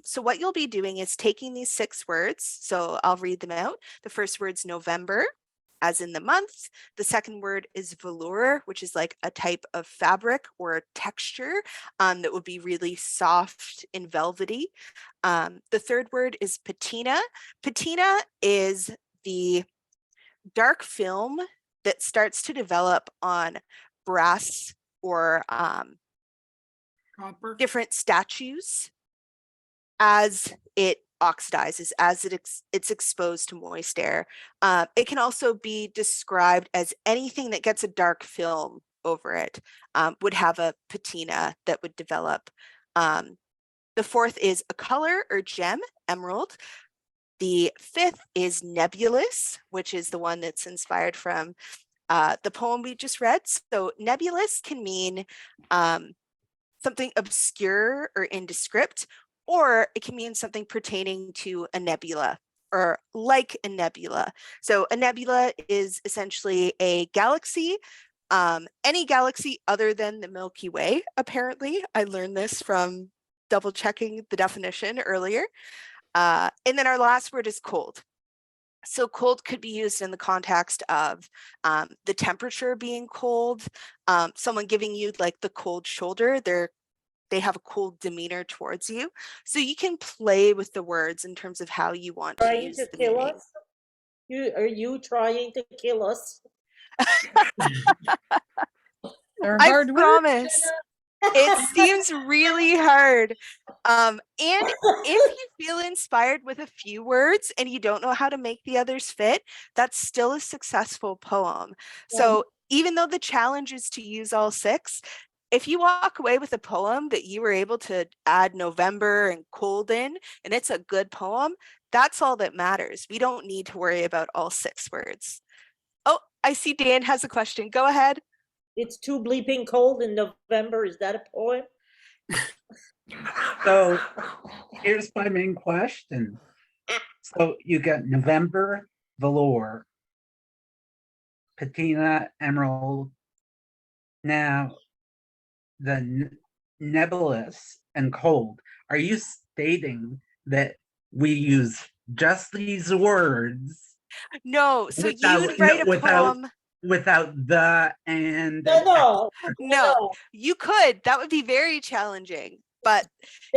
Speaker 2: So what you'll be doing is taking these 6 words. So I'll read them out. The first word's November, as in the month. The second word is velour, which is like a type of fabric or a texture that would be really soft and velvety. The third word is patina. Patina is the dark film that starts to develop on brass or
Speaker 3: Copper.
Speaker 2: different statues as it oxidizes, as it's exposed to moist air. It can also be described as anything that gets a dark film over it would have a patina that would develop. The fourth is a color or gem, emerald. The fifth is nebulous, which is the one that's inspired from the poem we just read. So nebulous can mean something obscure or indescript, or it can mean something pertaining to a nebula or like a nebula. So a nebula is essentially a galaxy, any galaxy other than the Milky Way, apparently. I learned this from double checking the definition earlier. And then our last word is cold. So cold could be used in the context of the temperature being cold, someone giving you like the cold shoulder, they have a cold demeanor towards you. So you can play with the words in terms of how you want to
Speaker 5: Trying
Speaker 2: use
Speaker 5: to
Speaker 2: the
Speaker 5: kill
Speaker 2: meaning.
Speaker 5: us? Are you trying to kill us?
Speaker 9: They're
Speaker 2: I
Speaker 9: hard words.
Speaker 2: promise. It seems really hard. And if you feel inspired with a few words and you don't know how to make the others fit, that's still a successful poem. So even though the challenge is to use all 6, if you walk away with a poem that you were able to add November and cold in, and it's a good poem, that's all that matters. We don't need to worry about all 6 words. Oh, I see Dan has a question. Go ahead.
Speaker 5: It's too bleeping cold in November. Is that a poem?
Speaker 10: So here's my main question. So you got November, velour, patina, emerald. Now, the nebulous and cold. Are you stating that we use just these words?
Speaker 2: No, so
Speaker 10: without,
Speaker 2: you'd write a
Speaker 10: without,
Speaker 2: poem.
Speaker 10: without the and
Speaker 2: No, you could. That would be very challenging, but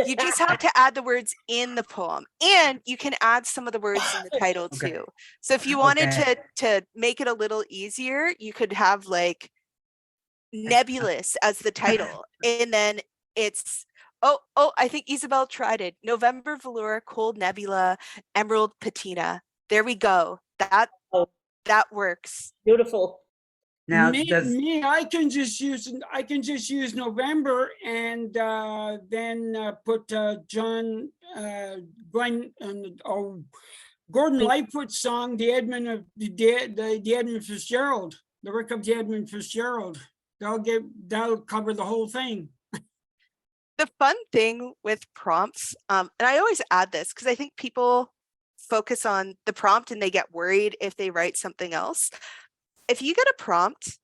Speaker 2: you just have to add the words in the poem, and you can add some of the words in the title
Speaker 10: Okay.
Speaker 2: too. So if you wanted
Speaker 10: Okay.
Speaker 2: to make it a little easier, you could have like nebulous as the title, and then it's I think Isabel tried it. November velour, cold nebula, emerald patina. There we go. That works.
Speaker 5: Beautiful.
Speaker 10: Now,
Speaker 3: Me, I can just use November and then put Gordon Lightfoot's song, the Edmund Fitzgerald, the work of the Edmund Fitzgerald. That'll cover the whole thing.
Speaker 2: The fun thing with prompts, and I always add this because I think people focus on the prompt and they get worried if they write something else. If you get a prompt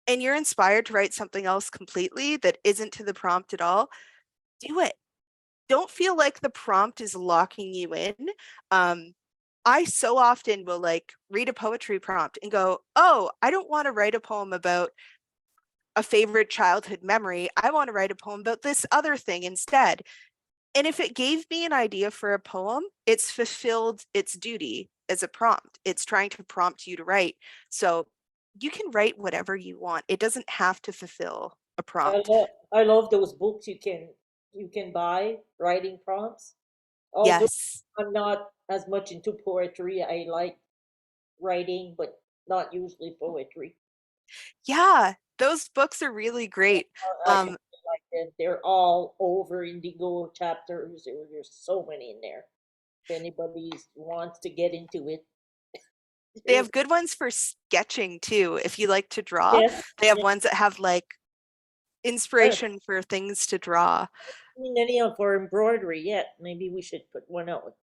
Speaker 2: and you're inspired to write something else completely that isn't to the prompt at all, do it. Don't feel like the prompt is locking you in. I so often will like read a poetry prompt and go, oh, I don't want to write a poem about a favorite childhood memory. I want to write a poem about this other thing instead. And if it gave me an idea for a poem, it's fulfilled its duty as a prompt. It's trying to prompt you to write. So you can write whatever you want. It doesn't have to fulfill a prompt.
Speaker 5: I love those books you can buy writing prompts. Although
Speaker 2: Yes.
Speaker 5: I'm not as much into poetry, I like writing, but not usually poetry.
Speaker 2: Yeah, those books are really great.
Speaker 5: I really like them. They're all over Indigo chapters. There's so many in there. If anybody wants to get into it,
Speaker 2: They have good ones for sketching too. If you like to draw,
Speaker 5: yes,
Speaker 2: they have
Speaker 5: yes.
Speaker 2: ones that have like inspiration for things to draw.
Speaker 5: Any of for embroidery yet? Maybe we should put one out.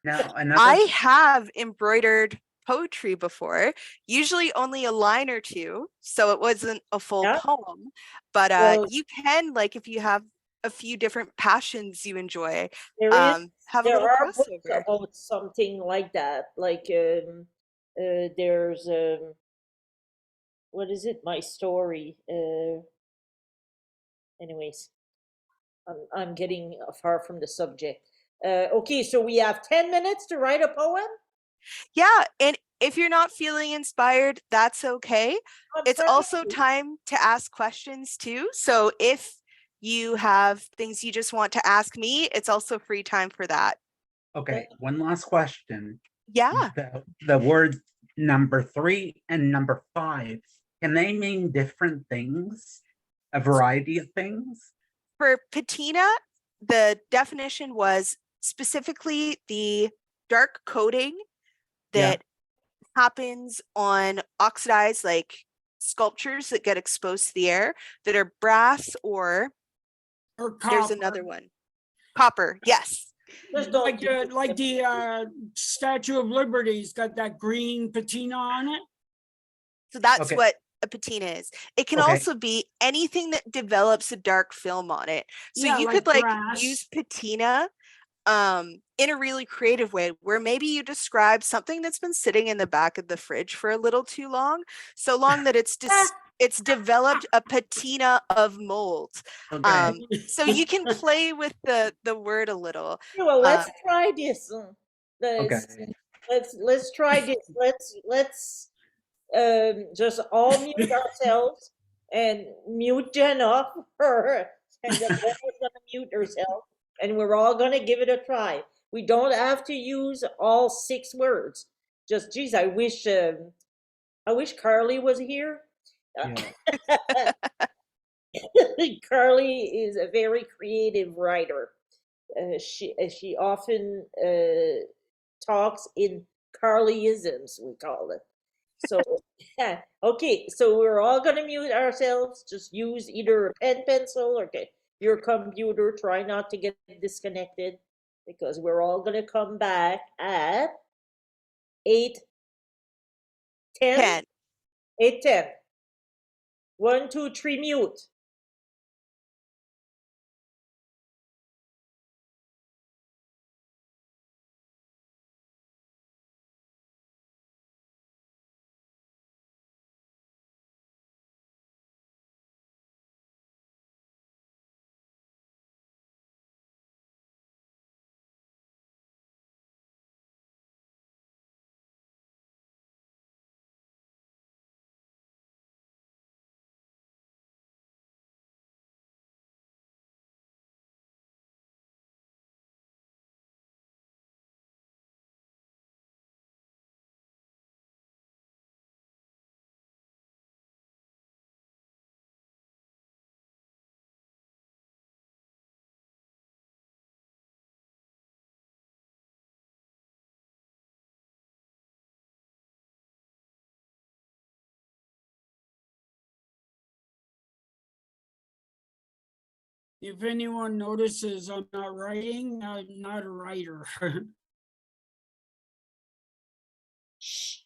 Speaker 10: Now, another
Speaker 2: I have embroidered poetry before, usually only a line or two, so it wasn't a full
Speaker 5: Yeah.
Speaker 2: poem. But
Speaker 5: Well,
Speaker 2: you can, like, if you have a few different passions you enjoy,
Speaker 5: there is
Speaker 2: have a
Speaker 5: there
Speaker 2: little
Speaker 5: are books
Speaker 2: crossover.
Speaker 5: about something like that. Like there's what is it? My story. Anyways, I'm getting far from the subject. Okay, so we have 10 minutes to write a poem.
Speaker 2: Yeah, and if you're not feeling inspired, that's okay.
Speaker 5: I'm
Speaker 2: It's
Speaker 5: trying
Speaker 2: also
Speaker 5: to-
Speaker 2: time to ask questions too. So if you have things you just want to ask me, it's also free time for that.
Speaker 10: Okay, one last question.
Speaker 2: Yeah.
Speaker 10: The word number 3 and number 5, can they mean different things? A variety of things?
Speaker 2: For patina, the definition was specifically the dark coating
Speaker 10: Yeah.
Speaker 2: that happens on oxidized like sculptures that get exposed to the air that are brass or
Speaker 3: Or
Speaker 2: there's
Speaker 3: copper.
Speaker 2: another one. Copper, yes.
Speaker 5: Just don't
Speaker 3: Like
Speaker 5: use
Speaker 3: the Statue of Liberty's got that green patina on it.
Speaker 2: So that's
Speaker 10: Okay.
Speaker 2: what a patina is. It can
Speaker 10: Okay.
Speaker 2: also be anything that develops a dark film on it. So
Speaker 3: Yeah,
Speaker 2: you
Speaker 3: like
Speaker 2: could like
Speaker 3: brass.
Speaker 2: use patina in a really creative way where maybe you describe something that's been sitting in the back of the fridge for a little too long, so long that it's developed a patina of mold.
Speaker 10: Okay.
Speaker 2: So you can play with the word a little.
Speaker 5: Yeah, well, let's try this.
Speaker 10: Okay.
Speaker 5: Let's try this. Let's just all mute ourselves and mute Jenna her, and then Jenna's gonna mute herself, and we're all gonna give it a try. We don't have to use all 6 words. Just, geez, I wish Carly was here.
Speaker 10: Yeah.
Speaker 5: Carly is a very creative writer. She often talks in Carlyisms, we call it. So yeah, okay. So we're all gonna mute ourselves. Just use either a pen, pencil, or your computer. Try not to get disconnected because we're all gonna come back at 8:10.
Speaker 2: 10.
Speaker 5: 8:10. 1, 2, 3, mute.
Speaker 3: If anyone notices I'm not writing, I'm not a writer.
Speaker 5: Shh.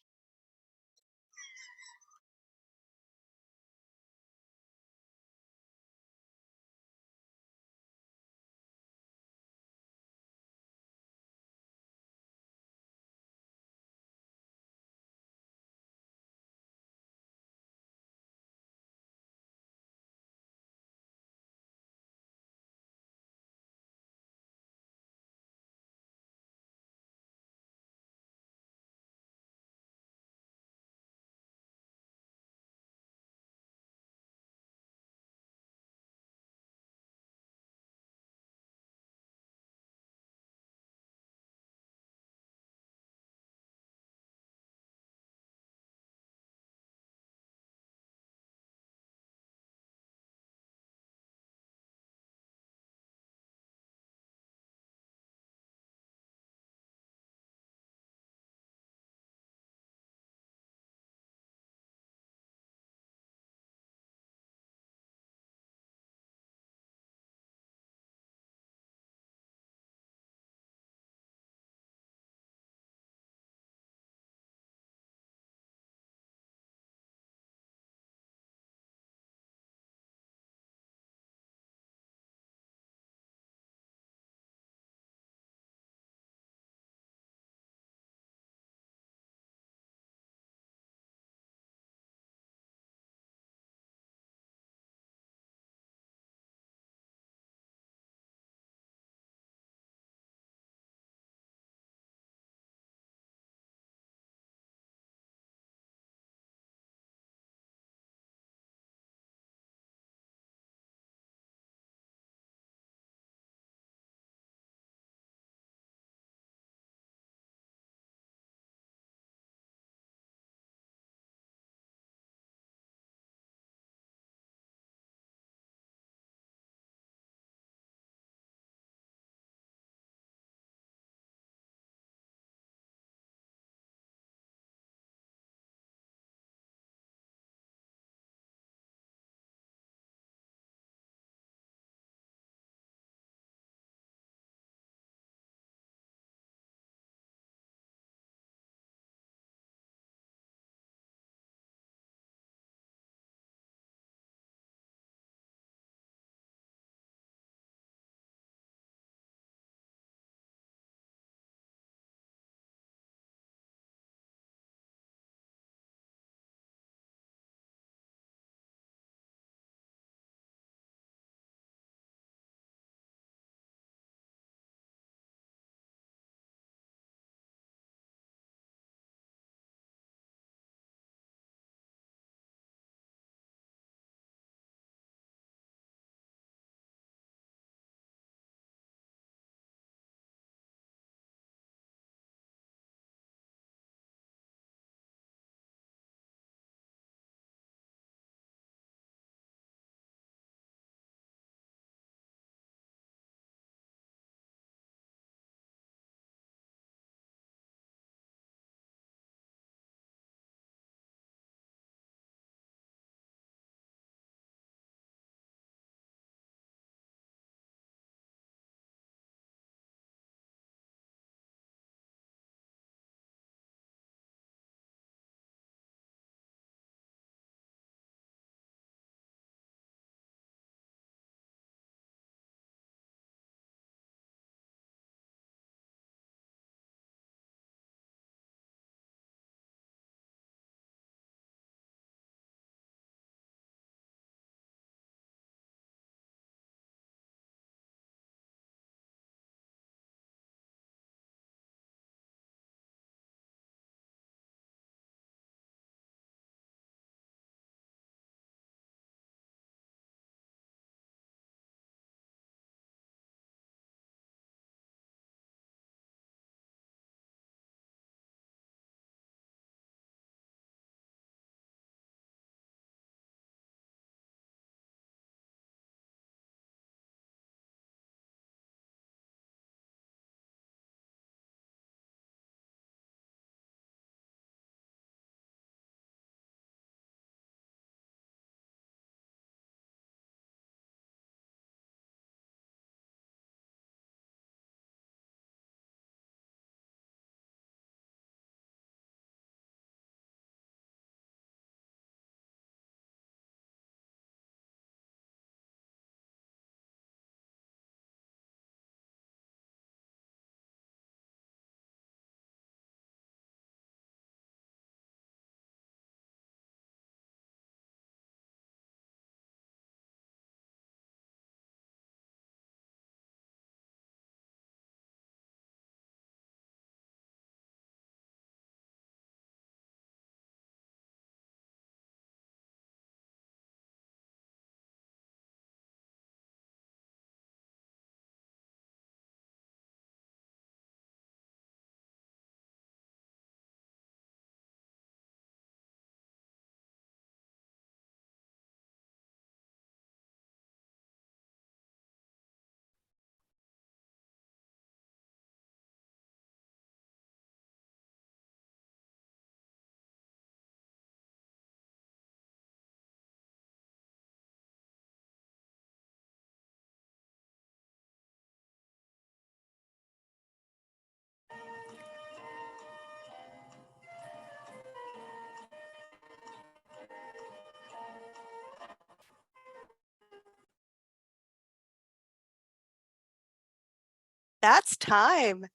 Speaker 2: That's time.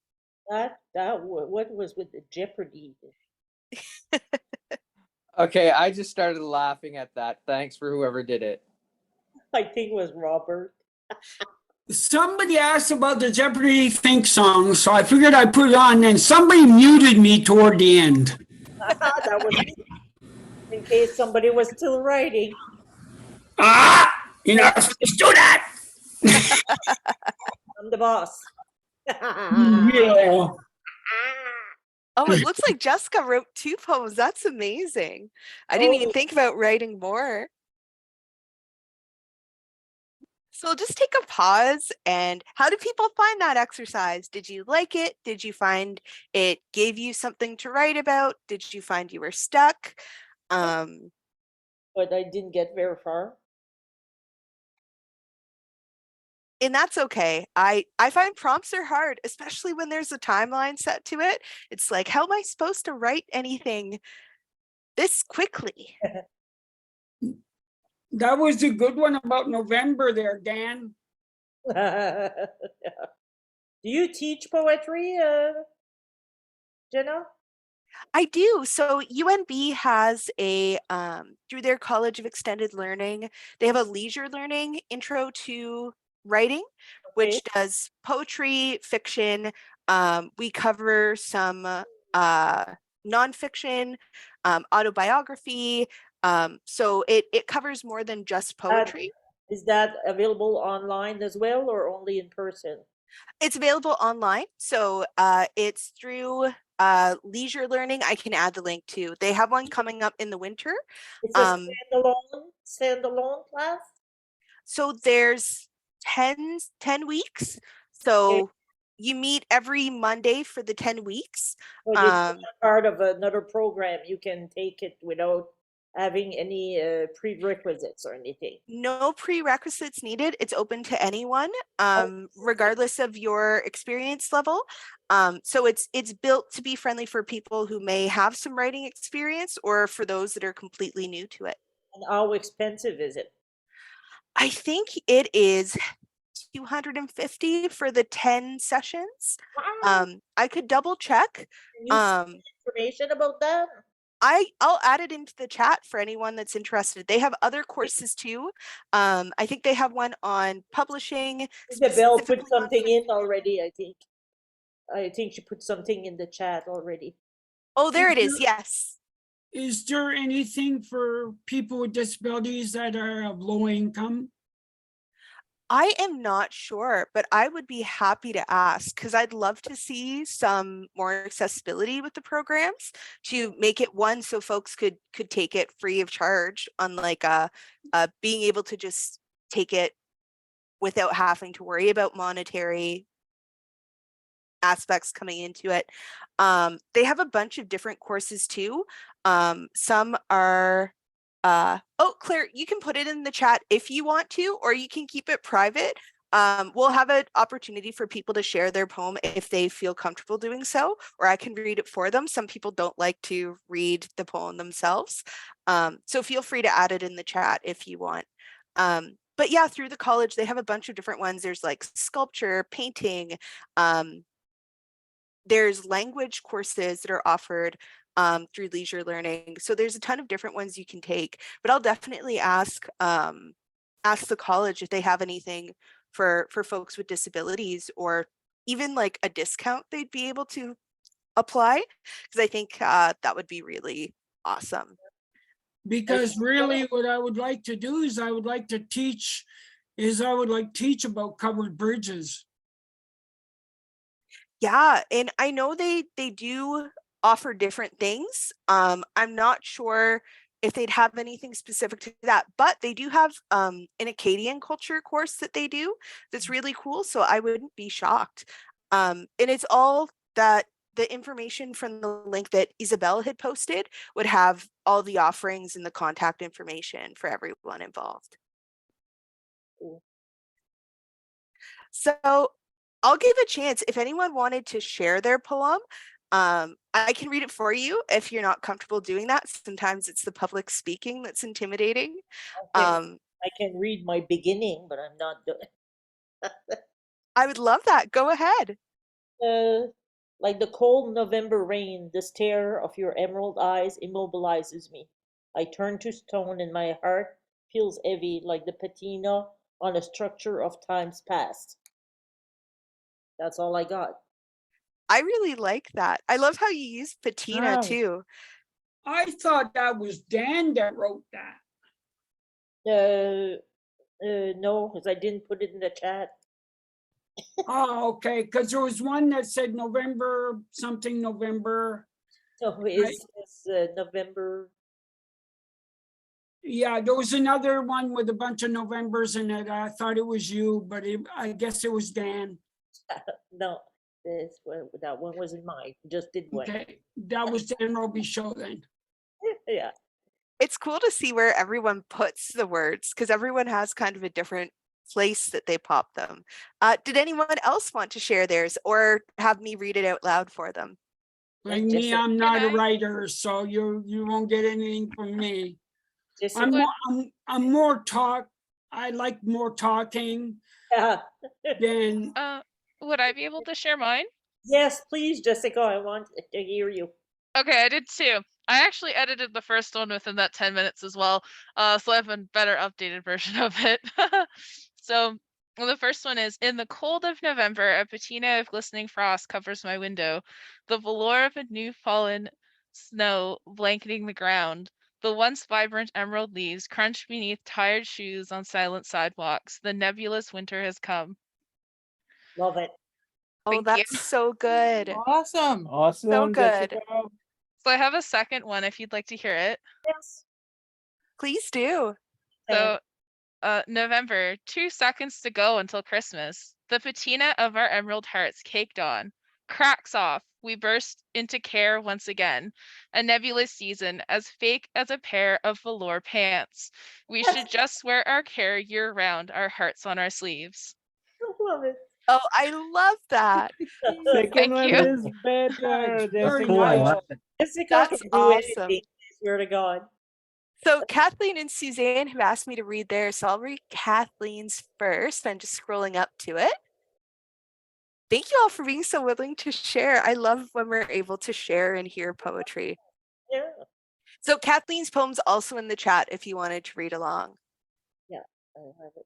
Speaker 5: What was with the Jeopardy?
Speaker 11: Okay, I just started laughing at that. Thanks for whoever did it.
Speaker 5: I think it was Robert.
Speaker 3: Somebody asked about the Jeopardy Think song, so I figured I'd put it on, and somebody muted me toward the end.
Speaker 5: That was me. In case somebody was still writing.
Speaker 3: You're not supposed to do that.
Speaker 5: I'm the boss.
Speaker 3: Yeah.
Speaker 2: Oh, it looks like Jessica wrote 2 poems. That's amazing. I didn't even think about writing more. So just take a pause, and how do people find that exercise? Did you like it? Did you find it gave you something to write about? Did you find you were stuck?
Speaker 5: But I didn't get very far.
Speaker 2: And that's okay. I find prompts are hard, especially when there's a timeline set to it. It's like, how am I supposed to write anything this quickly?
Speaker 3: That was a good one about November there, Dan.
Speaker 5: Do you teach poetry, Jenna?
Speaker 2: I do. So UNB has a through their College of Extended Learning, they have a leisure learning intro to writing, which does poetry, fiction. We cover some nonfiction, autobiography. So it covers more than just poetry.
Speaker 5: Is that available online as well, or only in person?
Speaker 2: It's available online. So it's through leisure learning. I can add the link too. They have one coming up in the winter.
Speaker 5: It's a standalone class?
Speaker 2: So there's 10 weeks. So you meet every Monday for the 10 weeks.
Speaker 5: Or it's not part of another program. You can take it without having any prerequisites or anything.
Speaker 2: No prerequisites needed. It's open to anyone, regardless of your experience level. So it's built to be friendly for people who may have some writing experience, or for those that are completely new to it.
Speaker 5: And how expensive is it?
Speaker 2: I think it is $250 for the 10 sessions. I could double check.
Speaker 5: Can you send information about that?
Speaker 2: I'll add it into the chat for anyone that's interested. They have other courses too. I think they have one on publishing.
Speaker 5: Isabel put something in already, I think. I think she put something in the chat already.
Speaker 2: Oh, there it is. Yes.
Speaker 3: Is there anything for people with disabilities that are of low income?
Speaker 2: I am not sure, but I would be happy to ask, because I'd love to see some more accessibility with the programs to make it one so folks could take it free of charge, unlike being able to just take it without having to worry about monetary aspects coming into it. They have a bunch of different courses too. Some are oh, Claire, you can put it in the chat if you want to, or you can keep it private. We'll have an opportunity for people to share their poem if they feel comfortable doing so, or I can read it for them. Some people don't like to read the poem themselves. So feel free to add it in the chat if you want. But yeah, through the college, they have a bunch of different ones. There's like sculpture, painting. There's language courses that are offered through leisure learning. So there's a ton of different ones you can take, but I'll definitely ask the college if they have anything for folks with disabilities, or even like a discount they'd be able to apply, because I think that would be really awesome.
Speaker 3: Because really what I would like to do is I would like to teach about covered bridges.
Speaker 2: Yeah, and I know they do offer different things. I'm not sure if they'd have anything specific to that, but they do have an Acadian culture course that they do that's really cool, so I wouldn't be shocked. And it's all that the information from the link that Isabel had posted would have all the offerings and the contact information for everyone involved.
Speaker 5: Cool.
Speaker 2: So I'll give a chance if anyone wanted to share their poem. I can read it for you if you're not comfortable doing that. Sometimes it's the public speaking that's intimidating.
Speaker 5: I can read my beginning, but I'm not doing.
Speaker 2: I would love that. Go ahead.
Speaker 5: Like the cold November rain, the stare of your emerald eyes immobilizes me. I turn to stone and my heart feels heavy like the patina on a structure of times past. That's all I got.
Speaker 2: I really like that. I love how you use patina
Speaker 3: Oh.
Speaker 2: too.
Speaker 3: I thought that was Dan that wrote that.
Speaker 5: No, because I didn't put it in the chat.
Speaker 3: Oh, okay, because there was one that said November, something November.
Speaker 5: So it's November.
Speaker 3: Yeah, there was another one with a bunch of Novembers in it. I thought it was you, but I guess it was Dan.
Speaker 5: No, that one wasn't mine. Just did one.
Speaker 3: Okay, that was Dan Roby's show then.
Speaker 5: Yeah.
Speaker 2: It's cool to see where everyone puts the words because everyone has kind of a different place that they pop them. Did anyone else want to share theirs or have me read it out loud for them?
Speaker 3: Like
Speaker 5: Just
Speaker 3: me,
Speaker 5: a-
Speaker 3: I'm not a
Speaker 12: I-
Speaker 3: writer, so you won't get anything from me.
Speaker 5: Just
Speaker 3: I'm
Speaker 5: a-
Speaker 3: more, I'm more talk. I like more talking
Speaker 5: Yeah.
Speaker 3: than.
Speaker 12: Would I be able to share mine?
Speaker 5: Yes, please, Jessica. I want to hear you.
Speaker 12: Okay, I did too. I actually edited the first one within that 10 minutes as well. So I have a better updated version of it. So the first one is, in the cold of November, a patina of glistening frost covers my window. The velour of a new fallen snow blanketing the ground. The once vibrant emerald leaves crunch beneath tired shoes on silent sidewalks. The nebulous winter has come.
Speaker 5: Love it.
Speaker 2: Oh,
Speaker 12: Thank you.
Speaker 2: that's so good.
Speaker 9: Awesome.
Speaker 11: Awesome,
Speaker 2: So good.
Speaker 11: Jessica.
Speaker 12: So I have a second one if you'd like to hear it.
Speaker 5: Yes.
Speaker 2: Please do.
Speaker 12: So November, 2 seconds to go until Christmas. The patina of our emerald hearts caked on. Cracks off. We burst into care once again. A nebulous season, as fake as a pair of velour pants. We should just wear our care year round, our hearts on our sleeves.
Speaker 5: Love it.
Speaker 2: Oh, I love that.
Speaker 11: Second
Speaker 12: Thank
Speaker 11: one
Speaker 12: you.
Speaker 11: is better,
Speaker 3: That's very
Speaker 11: Jessica.
Speaker 10: Cool, I
Speaker 3: nice.
Speaker 10: love it.
Speaker 5: Jessica
Speaker 2: That's
Speaker 5: can do
Speaker 2: awesome.
Speaker 5: anything. I swear to God.
Speaker 2: So Kathleen and Suzanne have asked me to read theirs, so I'll read Kathleen's first. I'm just scrolling up to it. Thank you all for being so willing to share. I love when we're able to share and hear poetry.
Speaker 5: Yeah.
Speaker 2: So Kathleen's poem's also in the chat if you wanted to read along.
Speaker 5: Yeah. I have it.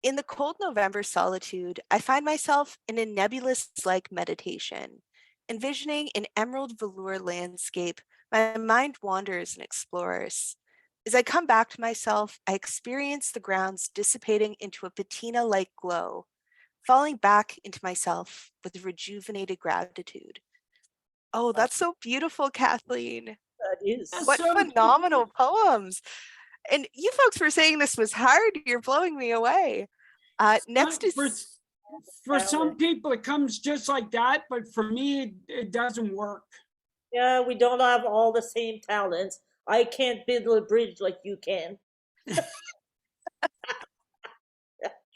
Speaker 2: In the cold November solitude, I find myself in a nebulous-like meditation. Envisioning an emerald velour landscape, my mind wanders and explores. As I come back to myself, I experience the grounds dissipating into a patina-like glow, falling back into myself with rejuvenated gratitude. Oh, that's so beautiful, Kathleen.
Speaker 5: That is.
Speaker 3: That's
Speaker 2: What
Speaker 3: so
Speaker 2: phenomenal poems. And you folks were saying this was hard. You're blowing me away. Next is
Speaker 3: for some people it comes just like that, but for me it doesn't work.
Speaker 5: Yeah, we don't have all the same talents. I can't build a bridge like you can.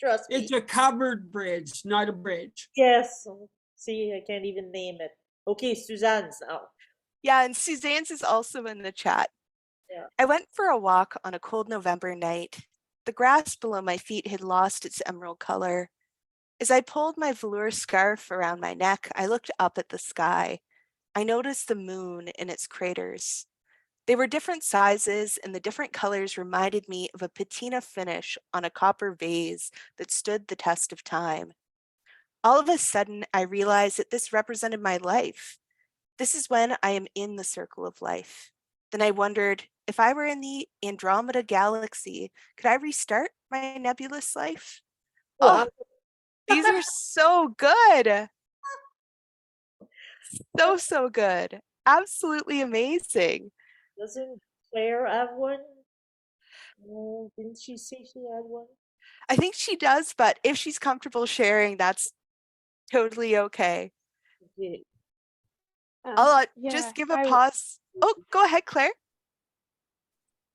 Speaker 5: Trust me.
Speaker 3: It's a covered bridge, not a bridge.
Speaker 5: Yes. See, I can't even name it. Okay, Suzanne's now.
Speaker 2: Yeah, and Suzanne's is also in the chat.
Speaker 5: Yeah.
Speaker 2: I went for a walk on a cold November night. The grass below my feet had lost its emerald color. As I pulled my velour scarf around my neck, I looked up at the sky. I noticed the moon in its craters. They were different sizes, and the different colors reminded me of a patina finish on a copper vase that stood the test of time. All of a sudden, I realized that this represented my life. This is when I am in the circle of life. Then I wondered, if I were in the Andromeda galaxy, could I restart my nebulous life? Oh, these are so good. So good. Absolutely amazing.
Speaker 5: Doesn't Claire have one? Didn't she say she had one?
Speaker 2: I think she does, but if she's comfortable sharing, that's totally okay.
Speaker 5: Okay.
Speaker 2: I'll
Speaker 7: Yeah,
Speaker 2: just give a pause. Oh, go ahead, Claire.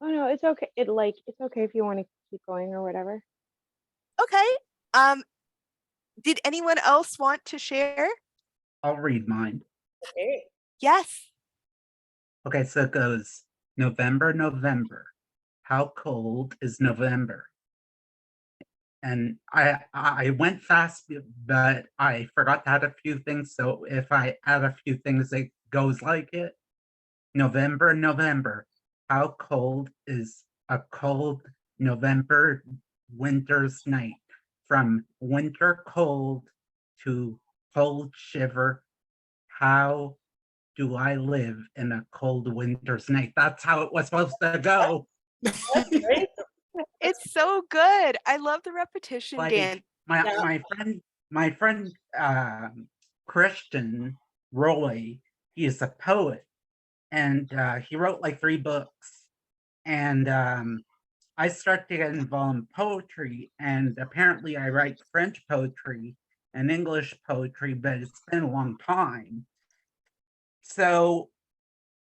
Speaker 7: Oh no, it's okay. It's okay if you want to keep going or whatever.
Speaker 2: Okay. Did anyone else want to share?
Speaker 10: I'll read mine.
Speaker 5: Okay.
Speaker 2: Yes.
Speaker 10: Okay, so it goes, November, November. How cold is November? And I went fast, but I forgot to add a few things. So if I add a few things, it goes like it. November, November. How cold is a cold November winter's night? From winter cold to cold shiver. How do I live in a cold winter's night? That's how it was supposed to go.
Speaker 5: That's great.
Speaker 2: It's so good. I love the repetition,
Speaker 10: Like
Speaker 2: Dan.
Speaker 10: my friend Christian Roy, he is a poet, and he wrote like 3 books. And I started to get involved in poetry, and apparently I write French poetry and English poetry, but it's been a long time. So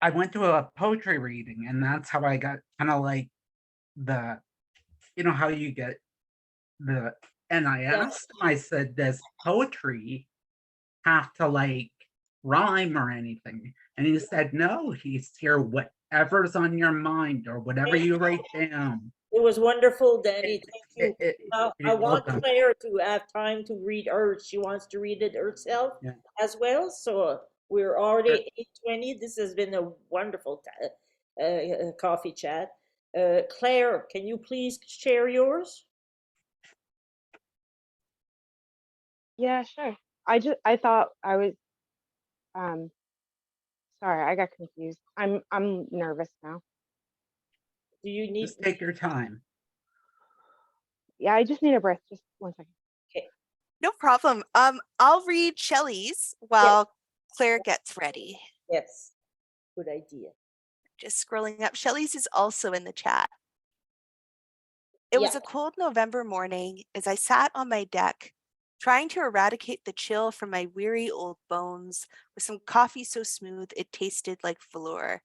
Speaker 10: I went to a poetry reading, and that's how I got kind of like the, you know, how you get the, and I asked him, I said, does poetry have to like rhyme or anything? And he said, no, he's here, whatever's on your mind or whatever you write down.
Speaker 5: It was wonderful, Danny. Thank you. I
Speaker 10: You're
Speaker 5: want
Speaker 10: welcome.
Speaker 5: Claire to have time to read hers. She wants to read it herself
Speaker 10: Yeah.
Speaker 5: as well. So we're already 8:20. This has been a wonderful coffee chat. Claire, can you please share yours?
Speaker 7: Yeah, sure. I thought I was sorry, I got confused. I'm nervous now.
Speaker 5: Do you need?
Speaker 10: Just take your time.
Speaker 7: Yeah, I just need a breath. Just 1 second.
Speaker 2: No problem. I'll read Shelley's while Claire gets ready.
Speaker 5: Yes, good idea.
Speaker 2: Just scrolling up. Shelley's is also in the chat. It was a cold November morning as I sat on my deck, trying to eradicate the chill from my weary old bones with some coffee so smooth it tasted like velour.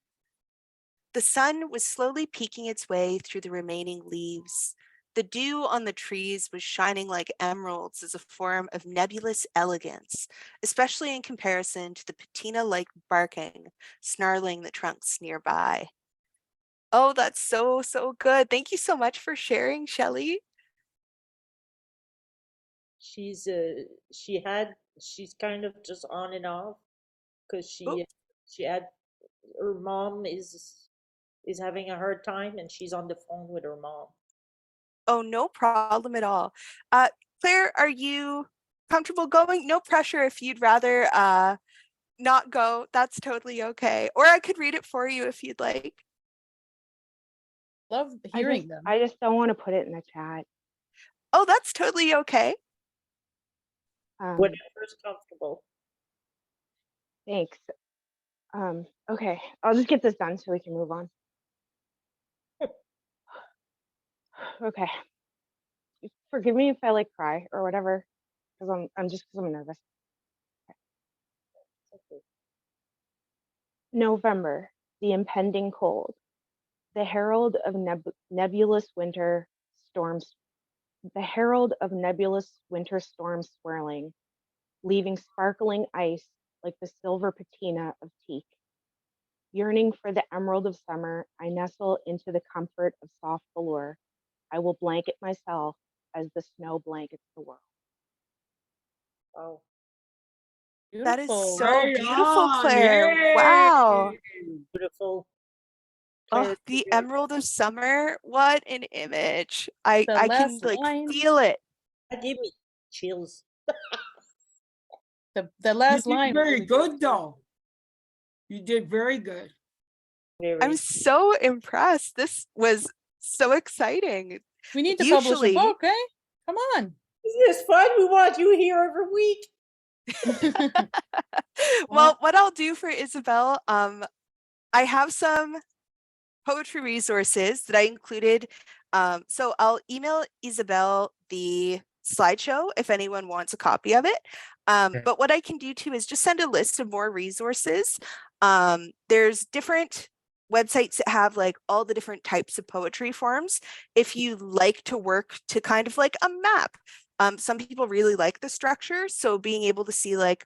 Speaker 2: The sun was slowly peeking its way through the remaining leaves. The dew on the trees was shining like emeralds as a form of nebulous elegance, especially in comparison to the patina-like barking snarling the trunks nearby. Oh, that's so, so good. Thank you so much for sharing, Shelley.
Speaker 5: She's kind of just on and off because she had her mom is having a hard time and she's on the phone with her mom.
Speaker 2: Oh, no problem at all. Claire, are you comfortable going? No pressure if you'd rather not go. That's totally okay. Or I could read it for you if you'd like.
Speaker 9: Love hearing them.
Speaker 7: I just don't want to put it in the chat.
Speaker 2: Oh, that's totally okay.
Speaker 5: Whatever's comfortable.
Speaker 7: Thanks. Okay, I'll just get this done so we can move on. Okay. Forgive me if I like cry or whatever, because I'm nervous. Okay. November, the impending cold, the herald of nebulous winter storms, the herald of nebulous winter storms swirling, leaving sparkling ice like the silver patina of teak. Yearning for the emerald of summer, I nestle into the comfort of soft velour. I will blanket myself as the snow blankets the world.
Speaker 5: Oh,
Speaker 2: that is
Speaker 9: Beautiful.
Speaker 2: so
Speaker 3: Right
Speaker 2: beautiful,
Speaker 3: on,
Speaker 2: Claire. Wow.
Speaker 5: beautiful.
Speaker 2: Oh, the emerald of summer. What an image. I can
Speaker 9: last
Speaker 2: like
Speaker 9: line.
Speaker 2: feel it.
Speaker 5: That gave me chills.
Speaker 9: The
Speaker 3: You
Speaker 9: last
Speaker 3: did
Speaker 9: line.
Speaker 3: very good, though. You did very good.
Speaker 2: I'm so impressed. This was so exciting.
Speaker 9: We need to publish a book, eh? Come on.
Speaker 5: This is fun. We want you here every week.
Speaker 2: Well, what I'll do for Isabel, I have some poetry resources that I included. So I'll email Isabel the slideshow if anyone wants a copy of it. But what I can do too is just send a list of more resources. There's different websites that have like all the different types of poetry forms. If you like to work to kind of like a map, some people really like the structure. So being able to see like,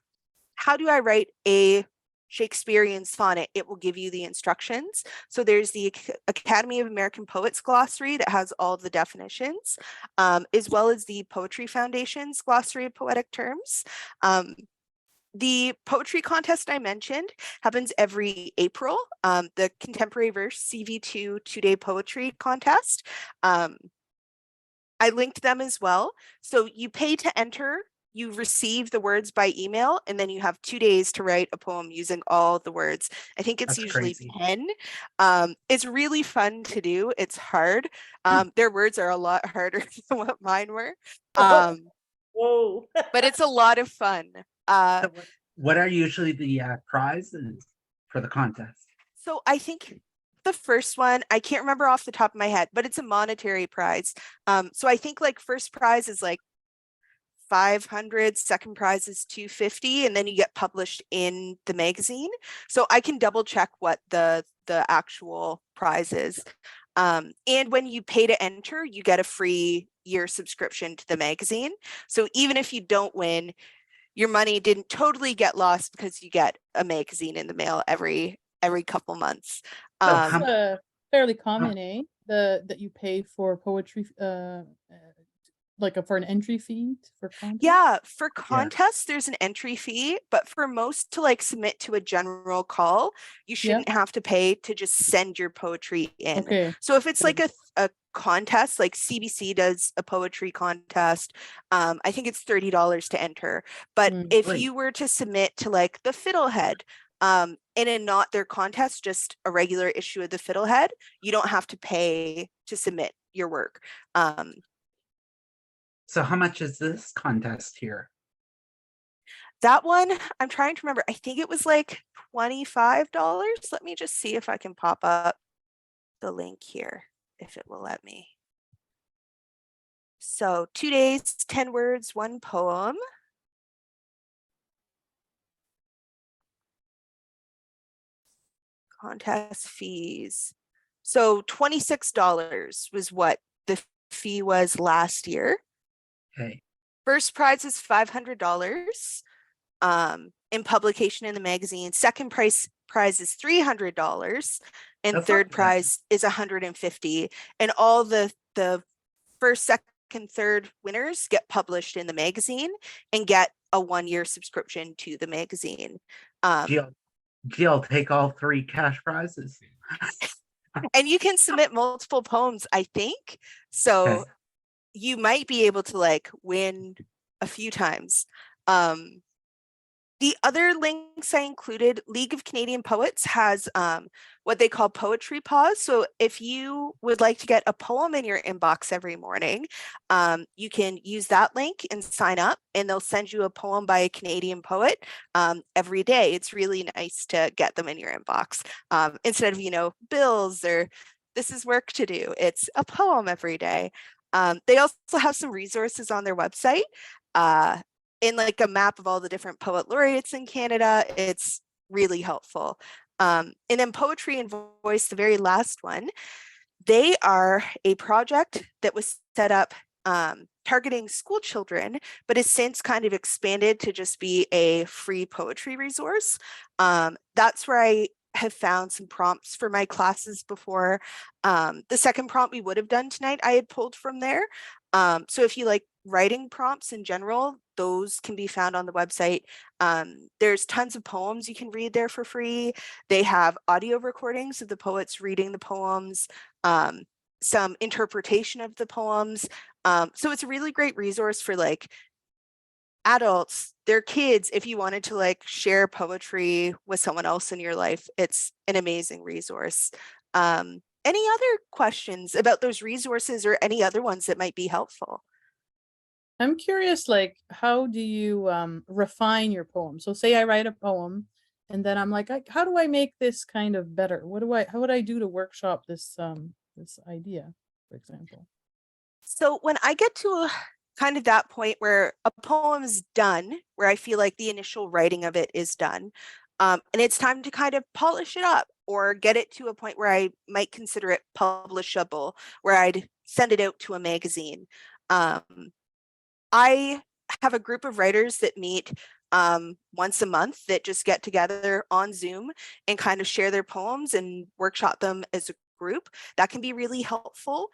Speaker 2: how do I write a Shakespearean sonnet, it will give you the instructions. So there's the Academy of American Poets glossary that has all the definitions, as well as the Poetry Foundation's glossary of poetic terms. The poetry contest I mentioned happens every April, the Contemporary Verse CV2 two-day poetry contest. I linked them as well. So you pay to enter, you receive the words by email, and then you have 2 days to write a poem using all the words. I think it's
Speaker 10: That's
Speaker 2: usually
Speaker 10: crazy.
Speaker 2: 10. It's really fun to do. It's hard. Their words are a lot harder than what mine were.
Speaker 5: Whoa.
Speaker 2: But it's a lot of fun.
Speaker 10: So what are usually the prizes for the contest?
Speaker 2: So I think the first one, I can't remember off the top of my head, but it's a monetary prize. So I think like first prize is like 500, second prize is 250, and then you get published in the magazine. So I can double check what the actual prize is. And when you pay to enter, you get a free year subscription to the magazine. So even if you don't win, your money didn't totally get lost because you get a magazine in the mail every couple months.
Speaker 9: That's fairly common, that you pay for poetry, like for an entry fee for contests?
Speaker 2: Yeah, for contests, there's an entry fee, but for most to like submit to a general call, you shouldn't have to pay to just send your poetry in.
Speaker 9: Okay.
Speaker 2: So if it's like a contest, like CBC does a poetry contest, I think it's $30 to enter. But if you were to submit to like the Fiddlehead, and in not their contest, just a regular issue of the Fiddlehead, you don't have to pay to submit your work.
Speaker 10: So how much is this contest here?
Speaker 2: That one, I'm trying to remember. I think it was like $25. Let me just see if I can pop up the link here, if it will let me. So 2 days, 10 words, 1 poem. Contest fees. So $26 was what the fee was last year.
Speaker 10: Okay.
Speaker 2: First prize is $500 in publication in the magazine. Second prize is $300, and
Speaker 10: That's
Speaker 2: third
Speaker 10: not bad.
Speaker 2: prize is $150. And all the first, second, third winners get published in the magazine and get a 1-year subscription to the magazine.
Speaker 10: Jill, take all 3 cash prizes.
Speaker 2: And you can submit multiple poems, I think. So
Speaker 10: Okay.
Speaker 2: you might be able to like win a few times. The other links I included, League of Canadian Poets has what they call Poetry Pause. So if you would like to get a poem in your inbox every morning, you can use that link and sign up, and they'll send you a poem by a Canadian poet every day. It's really nice to get them in your inbox instead of, bills or this is work to do. It's a poem every day. They also have some resources on their website. In like a map of all the different poet laureates in Canada. It's really helpful. And then Poetry and Voice, the very last one, they are a project that was set up targeting school children, but has since kind of expanded to just be a free poetry resource. That's where I have found some prompts for my classes before. The second prompt we would have done tonight, I had pulled from there. So if you like writing prompts in general, those can be found on the website. There's tons of poems you can read there for free. They have audio recordings of the poets reading the poems, some interpretation of the poems. So it's a really great resource for like adults, their kids, if you wanted to like share poetry with someone else in your life. It's an amazing resource. Any other questions about those resources or any other ones that might be helpful?
Speaker 9: I'm curious, like, how do you refine your poem? So say I write a poem and then I'm like, how do I make this kind of better? How would I do to workshop this this idea, for example?
Speaker 2: So when I get to kind of that point where a poem is done, where I feel like the initial writing of it is done, and it's time to kind of polish it up or get it to a point where I might consider it publishable, where I'd send it out to a magazine. I have a group of writers that meet once a month that just get together on Zoom and kind of share their poems and workshop them as a group. That can be really helpful.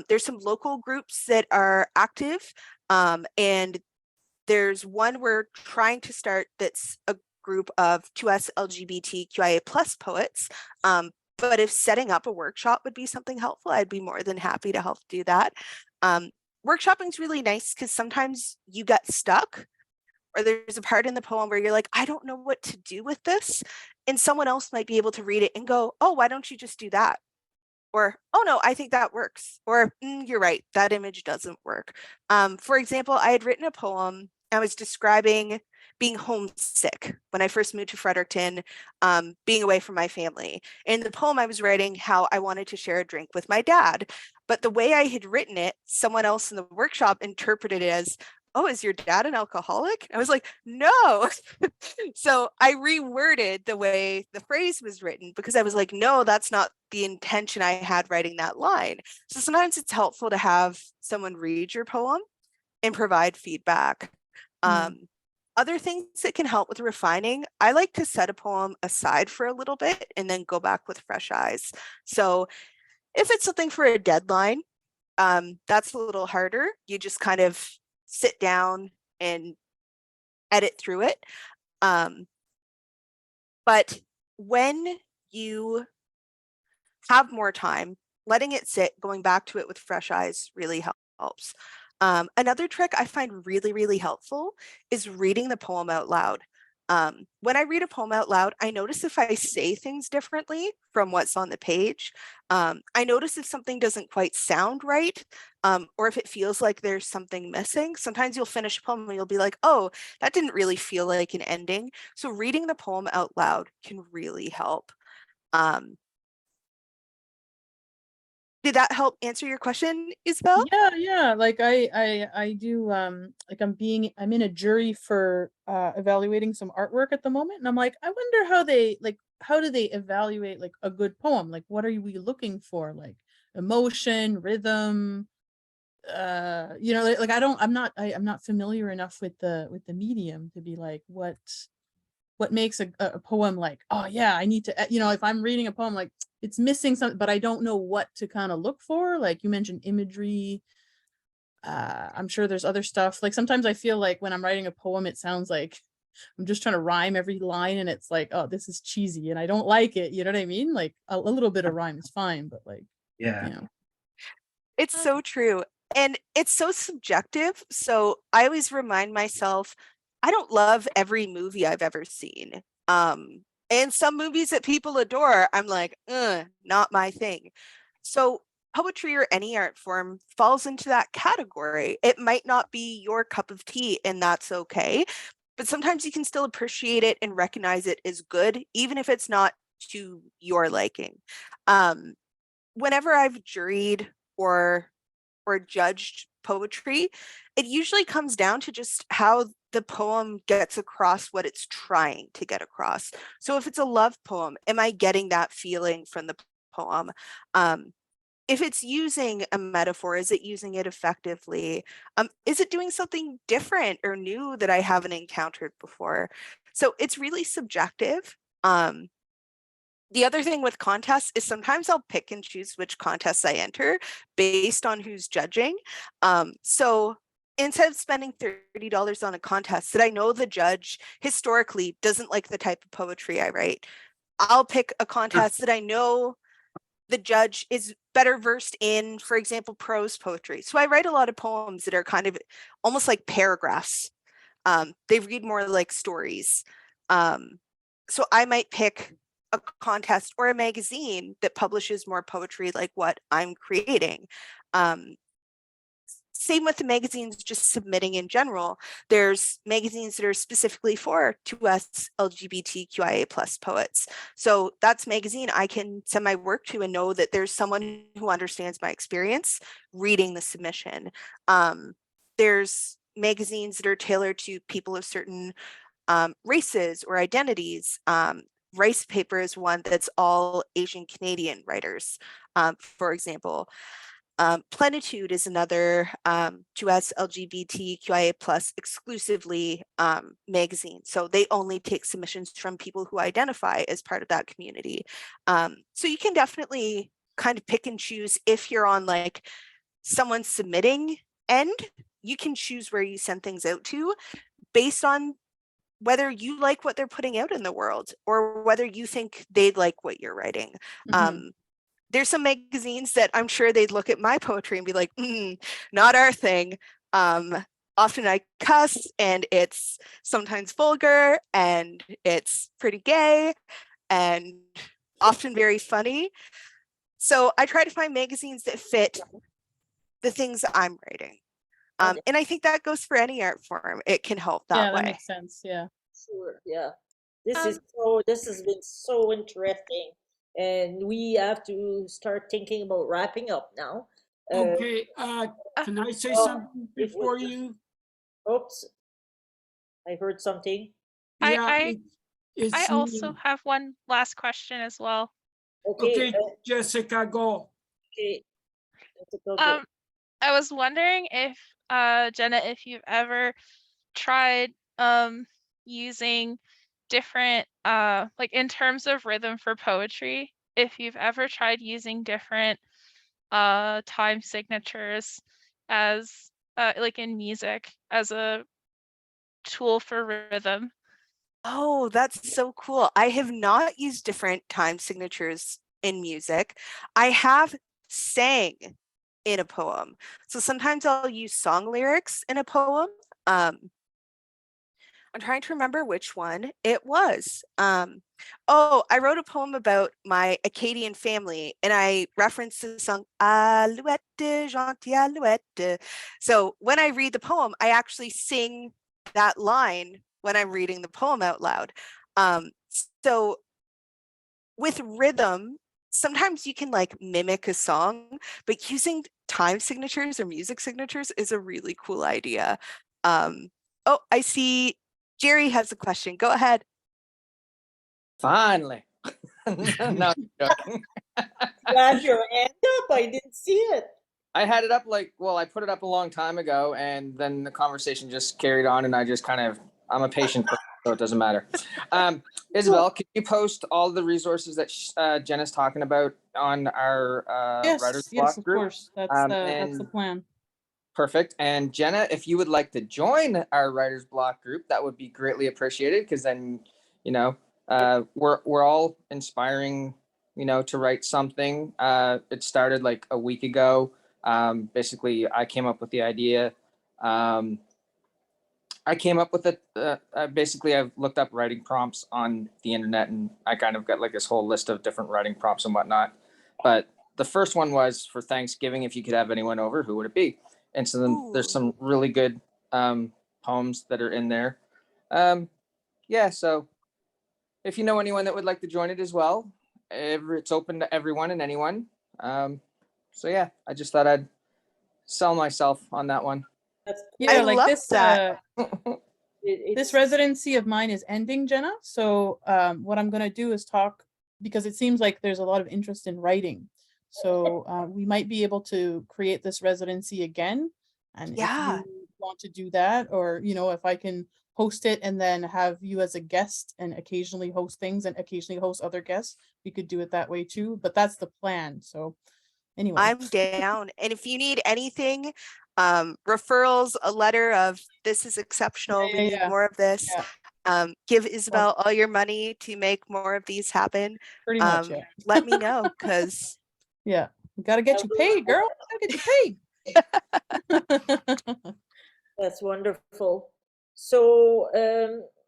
Speaker 2: There's some local groups that are active, and there's one we're trying to start that's a group of 2S LGBTQIA plus poets. But if setting up a workshop would be something helpful, I'd be more than happy to help do that. Workshopping is really nice because sometimes you get stuck, or there's a part in the poem where you're like, I don't know what to do with this. And someone else might be able to read it and go, oh, why don't you just do that? Or, oh no, I think that works. Or, you're right, that image doesn't work. For example, I had written a poem. I was describing being homesick when I first moved to Fredericton, being away from my family. In the poem, I was writing how I wanted to share a drink with my dad. But the way I had written it, someone else in the workshop interpreted it as, oh, is your dad an alcoholic? I was like, no. So I reworded the way the phrase was written because I was like, no, that's not the intention I had writing that line. So sometimes it's helpful to have someone read your poem and provide feedback. Other things that can help with refining, I like to set a poem aside for a little bit and then go back with fresh eyes. So if it's something for a deadline, that's a little harder. You just kind of sit down and edit through it. But when you have more time, letting it sit, going back to it with fresh eyes really helps. Another trick I find really, really helpful is reading the poem out loud. When I read a poem out loud, I notice if I say things differently from what's on the page. I notice if something doesn't quite sound right, or if it feels like there's something missing. Sometimes you'll finish a poem and you'll be like, oh, that didn't really feel like an ending. So reading the poem out loud can really help. Did that help answer your question, Isabel?
Speaker 9: Yeah. Like I do like I'm in a jury for evaluating some artwork at the moment, and I'm like, I wonder how do they evaluate like a good poem? Like what are we looking for? Like emotion, rhythm, like I'm not familiar enough with the medium to be like what makes a poem like, oh yeah, I need to, if I'm reading a poem, like it's missing something, but I don't know what to kind of look for. Like you mentioned imagery. I'm sure there's other stuff. Like sometimes I feel like when I'm writing a poem, it sounds like I'm just trying to rhyme every line and it's like, oh, this is cheesy and I don't like it. You know what I mean? Like a little bit of rhyme is fine, but like,
Speaker 10: Yeah.
Speaker 2: It's so true. And it's so subjective. So I always remind myself, I don't love every movie I've ever seen. And some movies that people adore, I'm like, not my thing. So poetry or any art form falls into that category. It might not be your cup of tea, and that's okay. But sometimes you can still appreciate it and recognize it as good, even if it's not to your liking. Whenever I've juried or judged poetry, it usually comes down to just how the poem gets across what it's trying to get across. So if it's a love poem, am I getting that feeling from the poem? If it's using a metaphor, is it using it effectively? Is it doing something different or new that I haven't encountered before? So it's really subjective. The other thing with contests is sometimes I'll pick and choose which contests I enter based on who's judging. So instead of spending $30 on a contest that I know the judge historically doesn't like the type of poetry I write, I'll pick a contest that I know the judge is better versed in, for example, prose poetry. So I write a lot of poems that are kind of almost like paragraphs. They read more like stories. So I might pick a contest or a magazine that publishes more poetry like what I'm creating. Same with the magazines just submitting in general. There's magazines that are specifically for 2S LGBTQIA plus poets. So that's magazine I can send my work to and know that there's someone who understands my experience reading the submission. There's magazines that are tailored to people of certain races or identities. Rice Paper is one that's all Asian Canadian writers, for example. Plenitude is another 2S LGBTQIA plus exclusively magazine. So they only take submissions from people who identify as part of that community. So you can definitely kind of pick and choose if you're on like someone submitting end, you can choose where you send things out to based on whether you like what they're putting out in the world or whether you think they'd like what you're writing. There's some magazines that I'm sure they'd look at my poetry and be like, not our thing. Often I cuss and it's sometimes vulgar and it's pretty gay and often very funny. So I try to find magazines that fit the things I'm writing. And I think that goes for any art form. It can help that
Speaker 9: Yeah,
Speaker 2: way.
Speaker 9: that makes sense. Yeah.
Speaker 5: Sure, yeah. This has been so interesting, and we have to start thinking about wrapping up now.
Speaker 3: Okay, can I say
Speaker 5: well,
Speaker 3: something
Speaker 5: it was
Speaker 3: before
Speaker 5: just-
Speaker 3: you?
Speaker 5: Oops, I heard something.
Speaker 3: Yeah,
Speaker 12: I
Speaker 3: it's
Speaker 12: also
Speaker 3: me.
Speaker 12: have one last question as well.
Speaker 5: Okay,
Speaker 3: Okay, Jessica, go.
Speaker 5: okay. Jessica, go.
Speaker 12: I was wondering if Jenna, if you've ever tried using different like in terms of rhythm for poetry, if you've ever tried using different time signatures as like in music as a tool for rhythm.
Speaker 2: Oh, that's so cool. I have not used different time signatures in music. I have sang in a poem. So sometimes I'll use song lyrics in a poem. I'm trying to remember which one it was. Oh, I wrote a poem about my Acadian family and I referenced the song Alouette, gentille Alouette. So when I read the poem, I actually sing that line when I'm reading the poem out loud. So with rhythm, sometimes you can like mimic a song, but using time signatures or music signatures is a really cool idea. Oh, I see Jerry has a question. Go ahead.
Speaker 11: Finally. No, I'm joking.
Speaker 5: You had your hand up. I didn't see it.
Speaker 11: I had it up I put it up a long time ago, and then the conversation just carried on, and I just I'm a patient person, so it doesn't matter. Isabel, can you post all the resources that Jenna's talking about on our writer's block
Speaker 9: of
Speaker 11: group?
Speaker 9: course. That's the plan.
Speaker 11: Perfect. And Jenna, if you would like to join our writer's block group, that would be greatly appreciated, because then, we're all inspiring, to write something. It started like a week ago. Basically, I came up with the idea. I came up with it. Basically, I've looked up writing prompts on the internet, and I kind of got like this whole list of different writing prompts and whatnot. But the first one was for Thanksgiving. If you could have anyone over, who would it be? And so then there's some really good poems that are in there. Yeah, so if you know anyone that would like to join it as well, it's open to everyone and anyone. So yeah, I just thought I'd sell myself on that one.
Speaker 9: Yeah,
Speaker 2: I
Speaker 9: like
Speaker 2: love
Speaker 9: this
Speaker 2: that.
Speaker 9: this residency of mine is ending, Jenna. So what I'm gonna do is talk, because it seems like there's a lot of interest in writing. So we might be able to create this residency again. And
Speaker 2: Yeah.
Speaker 9: if you want to do that, or if I can host it and then have you as a guest and occasionally host things and occasionally host other guests, we could do it that way too. But that's the plan. So anyway.
Speaker 2: I'm down. And if you need anything, referrals, a letter of this is exceptional, we need more of this. Give Isabel all your money to make more of these happen.
Speaker 9: Pretty much, yeah.
Speaker 2: Let me know, because
Speaker 9: yeah, we gotta get you paid, girl. Gotta get you paid.
Speaker 5: That's wonderful. So,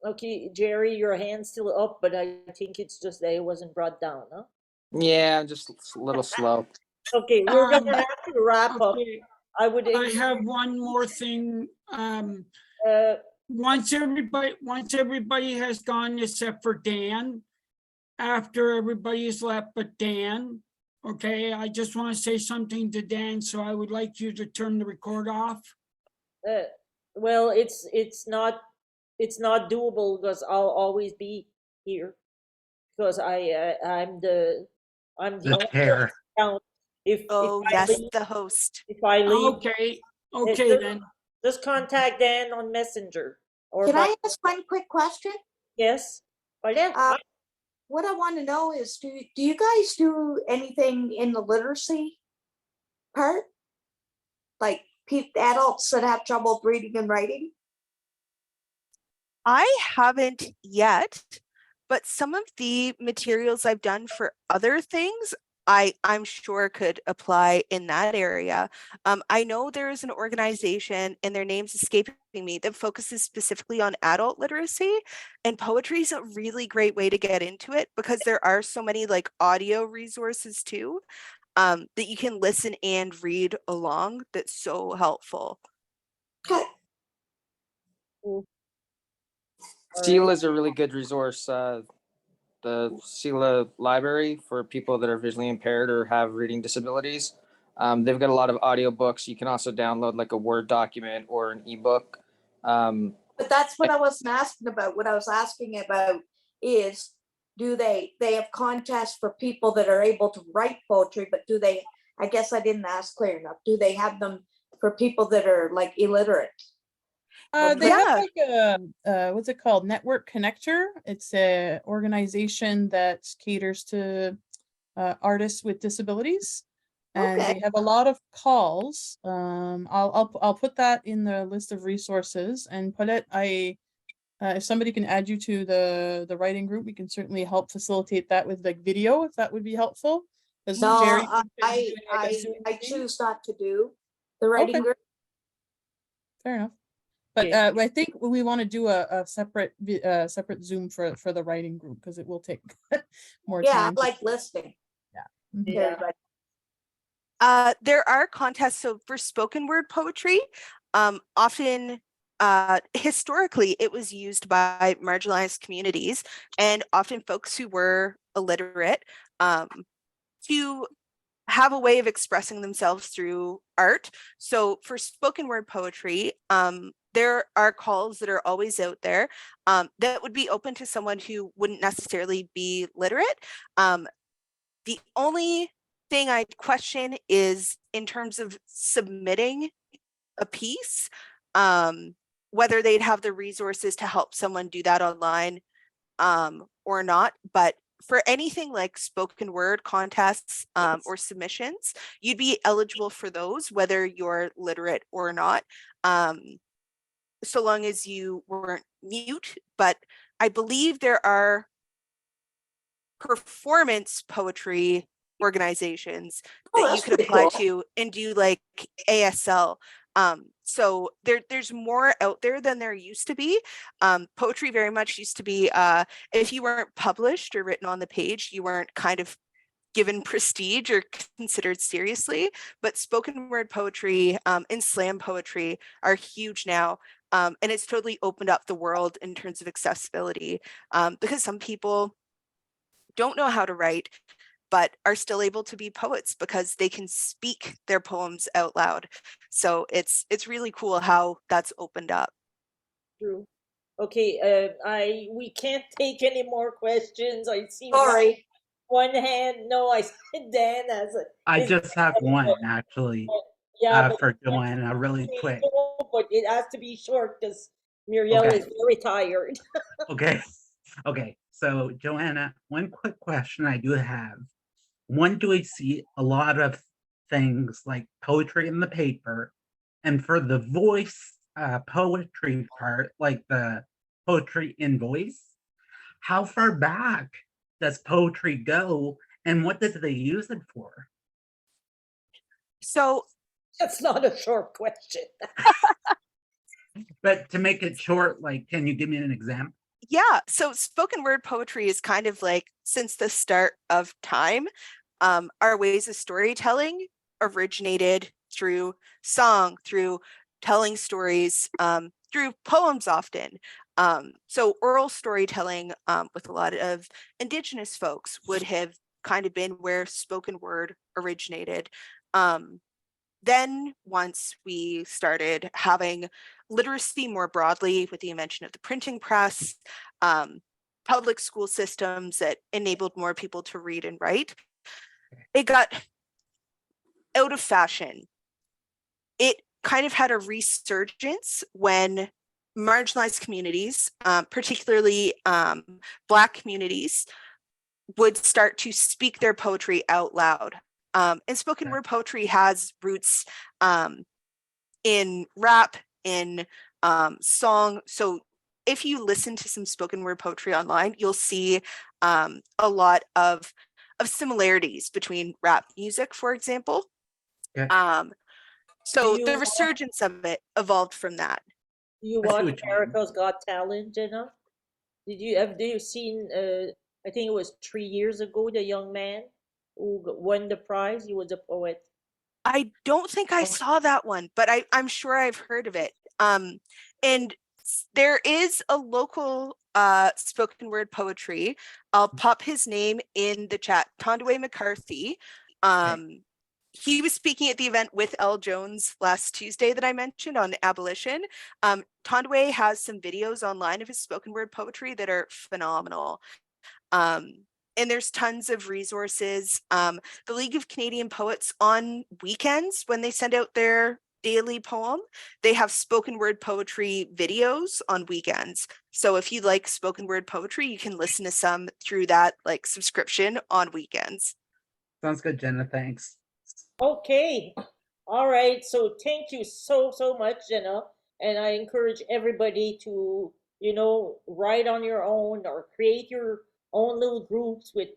Speaker 5: okay, Jerry, your hand's still up, but I think it's just that it wasn't brought down, huh?
Speaker 11: Yeah, I'm just a little slow.
Speaker 5: Okay, we're gonna have to wrap up.
Speaker 3: I have one more thing. Once everybody has gone except for Dan, after everybody's left but Dan, okay, I just want to say something to Dan, so I would like you to turn the record off.
Speaker 5: Well, it's not doable because I'll always be here because I'm the
Speaker 10: chair.
Speaker 5: count. If
Speaker 2: Oh,
Speaker 5: I
Speaker 2: yes,
Speaker 5: leave,
Speaker 2: the host.
Speaker 5: if I leave,
Speaker 3: Okay,
Speaker 5: it-
Speaker 3: okay
Speaker 5: just-
Speaker 3: then.
Speaker 5: just contact Dan on Messenger or
Speaker 6: Can
Speaker 5: by,
Speaker 6: I ask one quick question?
Speaker 5: yes. Oh, yeah.
Speaker 6: What I want to know is, do you guys do anything in the literacy part? Like adults that have trouble reading and writing?
Speaker 2: I haven't yet, but some of the materials I've done for other things, I'm sure could apply in that area. I know there is an organization, and their name's escaping me, that focuses specifically on adult literacy, and poetry is a really great way to get into it because there are so many like audio resources too, that you can listen and read along. That's so helpful.
Speaker 6: Okay.
Speaker 11: Seal is a really good resource. The SELA library for people that are visually impaired or have reading disabilities. They've got a lot of audiobooks. You can also download like a Word document or an ebook.
Speaker 6: But that's what I wasn't asking about. What I was asking about is, do they have contests for people that are able to write poetry, but do they, I guess I didn't ask clear enough, do they have them for people that are like illiterate?
Speaker 9: They have
Speaker 2: Yeah.
Speaker 9: like a what's it called? Network Connector. It's a organization that caters to artists with disabilities, and
Speaker 6: Okay.
Speaker 9: they have a lot of calls. I'll put that in the list of resources, and Paulette, if somebody can add you to the writing group, we can certainly help facilitate that with like video, if that would be helpful. Because
Speaker 6: No,
Speaker 9: Jerry mentioned
Speaker 6: I
Speaker 9: doing, like, a Zoom meeting.
Speaker 6: choose not to do the writing
Speaker 9: Okay.
Speaker 6: group.
Speaker 9: Fair enough. But
Speaker 5: Okay.
Speaker 9: I think we want to do a separate separate Zoom for the writing group because it will take more
Speaker 6: Yeah, I
Speaker 9: time.
Speaker 6: like listening.
Speaker 9: Mhm.
Speaker 6: to
Speaker 5: Yeah.
Speaker 6: everybody.
Speaker 2: There are contests. So for spoken word poetry, often historically it was used by marginalized communities and often folks who were illiterate, to have a way of expressing themselves through art. So for spoken word poetry, there are calls that are always out there, that would be open to someone who wouldn't necessarily be literate. The only thing I'd question is in terms of submitting a piece, whether they'd have the resources to help someone do that online, or not. But for anything like spoken word contests, or submissions, you'd be eligible for those, whether you're literate or not, so long as you weren't mute. But I believe there are performance poetry organizations
Speaker 6: Oh,
Speaker 2: that you
Speaker 6: that's
Speaker 2: could
Speaker 6: pretty
Speaker 2: apply
Speaker 6: cool.
Speaker 2: to and do like ASL. So there's more out there than there used to be. Poetry very much used to be, if you weren't published or written on the page, you weren't kind of given prestige or considered seriously. But spoken word poetry, and slam poetry are huge now. And it's totally opened up the world in terms of accessibility, because some people don't know how to write, but are still able to be poets because they can speak their poems out loud. So it's really cool how that's opened up.
Speaker 5: True. Okay, we can't take any more questions. I see
Speaker 6: Sorry.
Speaker 5: one hand. No, I said Dan has a.
Speaker 10: I
Speaker 5: his
Speaker 10: just have
Speaker 5: hand
Speaker 10: one
Speaker 5: up.
Speaker 10: actually,
Speaker 5: Yeah, but
Speaker 10: for Joanna, really
Speaker 5: say
Speaker 10: quick.
Speaker 5: no, but it has to be short because Muriel
Speaker 10: Okay.
Speaker 5: is very tired.
Speaker 10: Okay. Okay. So Joanna, one quick question I do have. One, do I see a lot of things like poetry in the paper? And for the voice poetry part, like the poetry in voice, how far back does poetry go and what did they use it for?
Speaker 2: So
Speaker 5: That's not a short question.
Speaker 10: But to make it short, like, can you give me an example?
Speaker 2: yeah, so spoken word poetry is kind of like, since the start of time, our ways of storytelling originated through song, through telling stories, through poems often. So oral storytelling, with a lot of Indigenous folks would have kind of been where spoken word originated. Then once we started having literacy more broadly with the invention of the printing press, public school systems that enabled more people to read and write, it got out of fashion. It kind of had a resurgence when marginalized communities, particularly Black communities, would start to speak their poetry out loud. And spoken word poetry has roots in rap, in song. So if you listen to some spoken word poetry online, you'll see a lot of similarities between rap music, for example.
Speaker 10: Yeah.
Speaker 2: So
Speaker 5: you
Speaker 2: the
Speaker 5: watch-
Speaker 2: resurgence of it evolved from that.
Speaker 5: You
Speaker 10: I see
Speaker 5: watch
Speaker 10: what you mean.
Speaker 5: America's Got Talent, Jenna? Did you seen? I think it was 3 years ago. The young man who won the prize. He was a poet.
Speaker 2: I don't think I saw that one, but I'm sure I've heard of it. And there is a local spoken word poetry. I'll pop his name in the chat. Tondway McCarthy. He was speaking at the event with Elle Jones last Tuesday that I mentioned on abolition. Tondway has some videos online of his spoken word poetry that are phenomenal. And there's tons of resources. The League of Canadian Poets on weekends, when they send out their daily poem, they have spoken word poetry videos on weekends. So if you like spoken word poetry, you can listen to some through that like subscription on weekends.
Speaker 10: Sounds good, Jenna. Thanks.
Speaker 5: Okay. All right. So thank you so much, Jenna. And I encourage everybody to, write on your own or create your own little groups with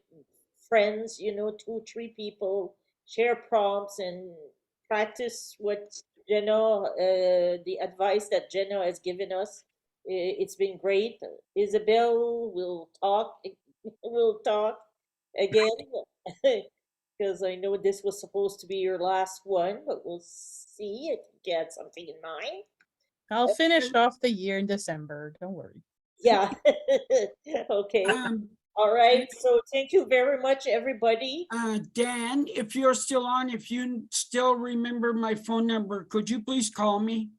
Speaker 5: friends, 2, 3 people, share prompts and practice what the advice that Jenna has given us. It's been great. Isabel will talk. We'll talk again. Because I know this was supposed to be your last one, but we'll see if you get something in mind.
Speaker 9: I'll finish off the year in December. Don't worry.
Speaker 5: Yeah. Okay. All right. So thank you very much, everybody.
Speaker 3: Dan, if you're still on, if you still remember my phone number, could you please call me?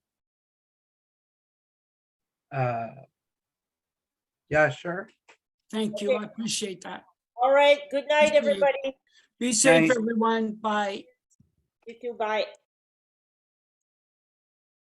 Speaker 10: Yeah, sure.
Speaker 3: Thank you. I appreciate that.
Speaker 5: All right. Good night,
Speaker 3: Be safe.
Speaker 5: everybody.
Speaker 3: Be safe,
Speaker 10: Night.
Speaker 3: everyone. Bye.
Speaker 5: You too. Bye.